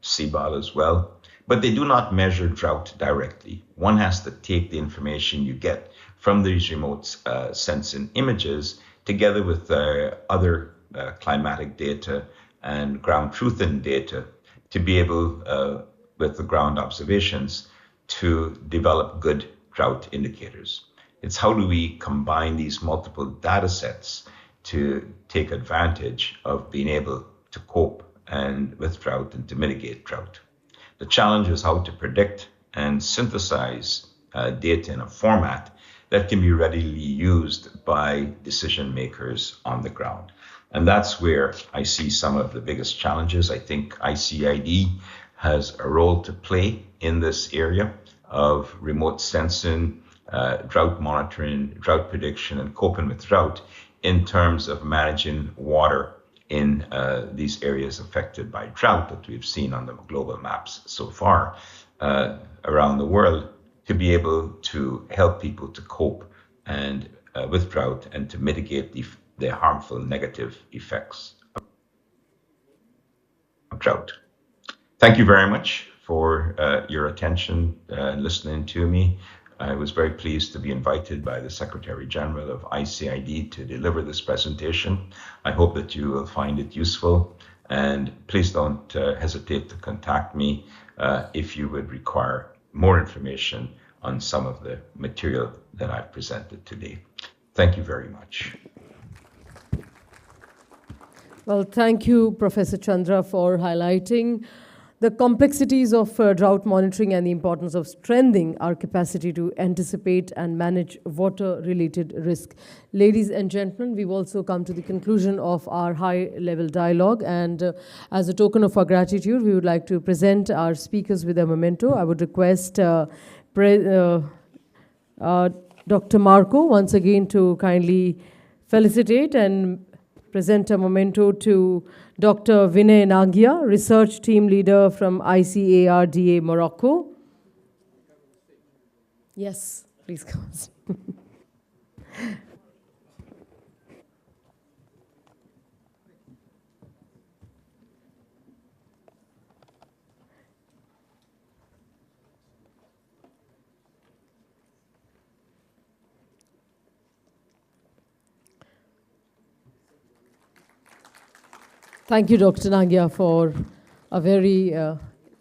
CBAL as well, but they do not measure drought directly. One has to take the information you get from these remote sensing images together with other climatic data and ground truthing data to be able, with the ground observations, to develop good drought indicators. It's how do we combine these multiple data sets to take advantage of being able to cope with drought and to mitigate drought. The challenge is how to predict and synthesize data in a format that can be readily used by decision makers on the ground. And that's where I see some of the biggest challenges. I think ICID has a role to play in this area of remote sensing, drought monitoring, drought prediction, and coping with drought in terms of managing water in these areas affected by drought that we've seen on the global maps so far around the world, to be able to help people to cope and with drought and to mitigate the harmful negative effects of drought. Thank you very much for your attention and listening to me. I was very pleased to be invited by the Secretary General of ICID to deliver this presentation. I hope that you will find it useful, and please don't hesitate to contact me if you would require more information on some of the material that I've presented today. Thank you very much. Well, thank you, Professor Chandra, for highlighting the complexities of drought monitoring and the importance of strengthening our capacity to anticipate and manage water-related risk. Ladies and gentlemen, we've also come to the conclusion of our high-level dialogue, and as a token of our gratitude, we would like to present our speakers with a memento. I would request Dr. Marco once again to kindly felicitate and present a memento to Dr. Vinay Nagia, Research Team Leader from ICARDA Morocco. Yes, please come. Thank you, Dr. Nagia, for a very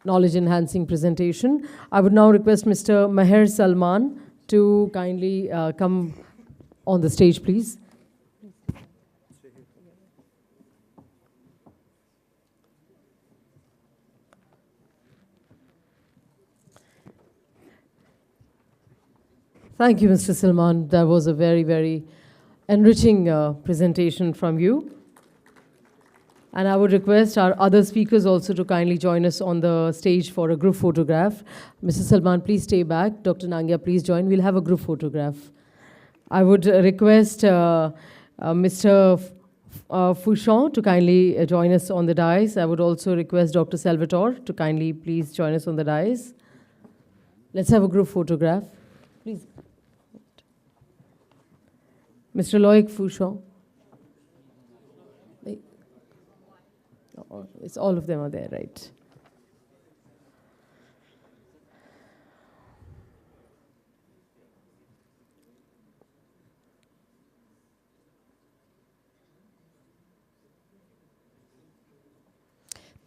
knowledge-enhancing presentation. I would now request Mr. Meher Salman to kindly come on the stage, please. Thank you, Mr. Salman. That was a very, very enriching presentation from you. And I would request our other speakers also to kindly join us on the stage for a group photograph. Mr. Salman, please stay back. Dr. Nagia, please join. We'll have a group photograph. I would request Mr. Fouchon to kindly join us on the dais. I would also request Dr. Salvatore to kindly please join us on the dais. Let's have a group photograph. Please. Mr. Loic Fouchon. It's all of them are there, right?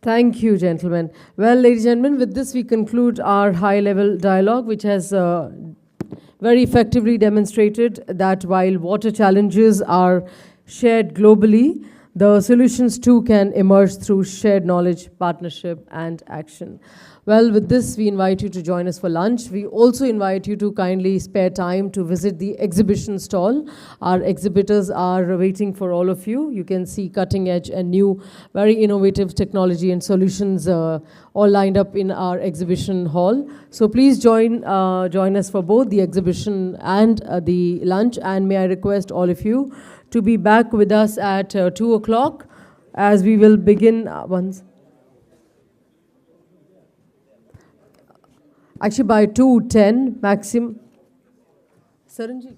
Thank you, gentlemen. Well, ladies and gentlemen, with this we conclude our high-level dialogue, which has very effectively demonstrated that while water challenges are shared globally, the solutions too can emerge through shared knowledge, partnership, and action. Well, with this, we invite you to join us for lunch. We also invite you to kindly spare time to visit the exhibition stall. Our exhibitors are waiting for all of you. You can see cutting edge and new, very innovative technology and solutions all lined up in our exhibition hall. So please join us for both the exhibition and the lunch. And may I request all of you to be back with us at 2 o'clock as we will begin once. Actually, by 2:10 maximum. Saranji.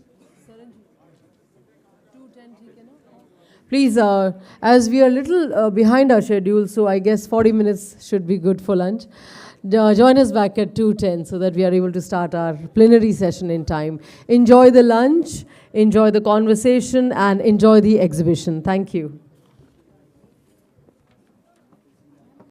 2:10. Please, as we are a little behind our schedule, so I guess 40 minutes should be good for lunch. Join us back at 2:10 so that we are able to start our plenary session in time. Enjoy the lunch, enjoy the conversation, and enjoy the exhibition. Thank you.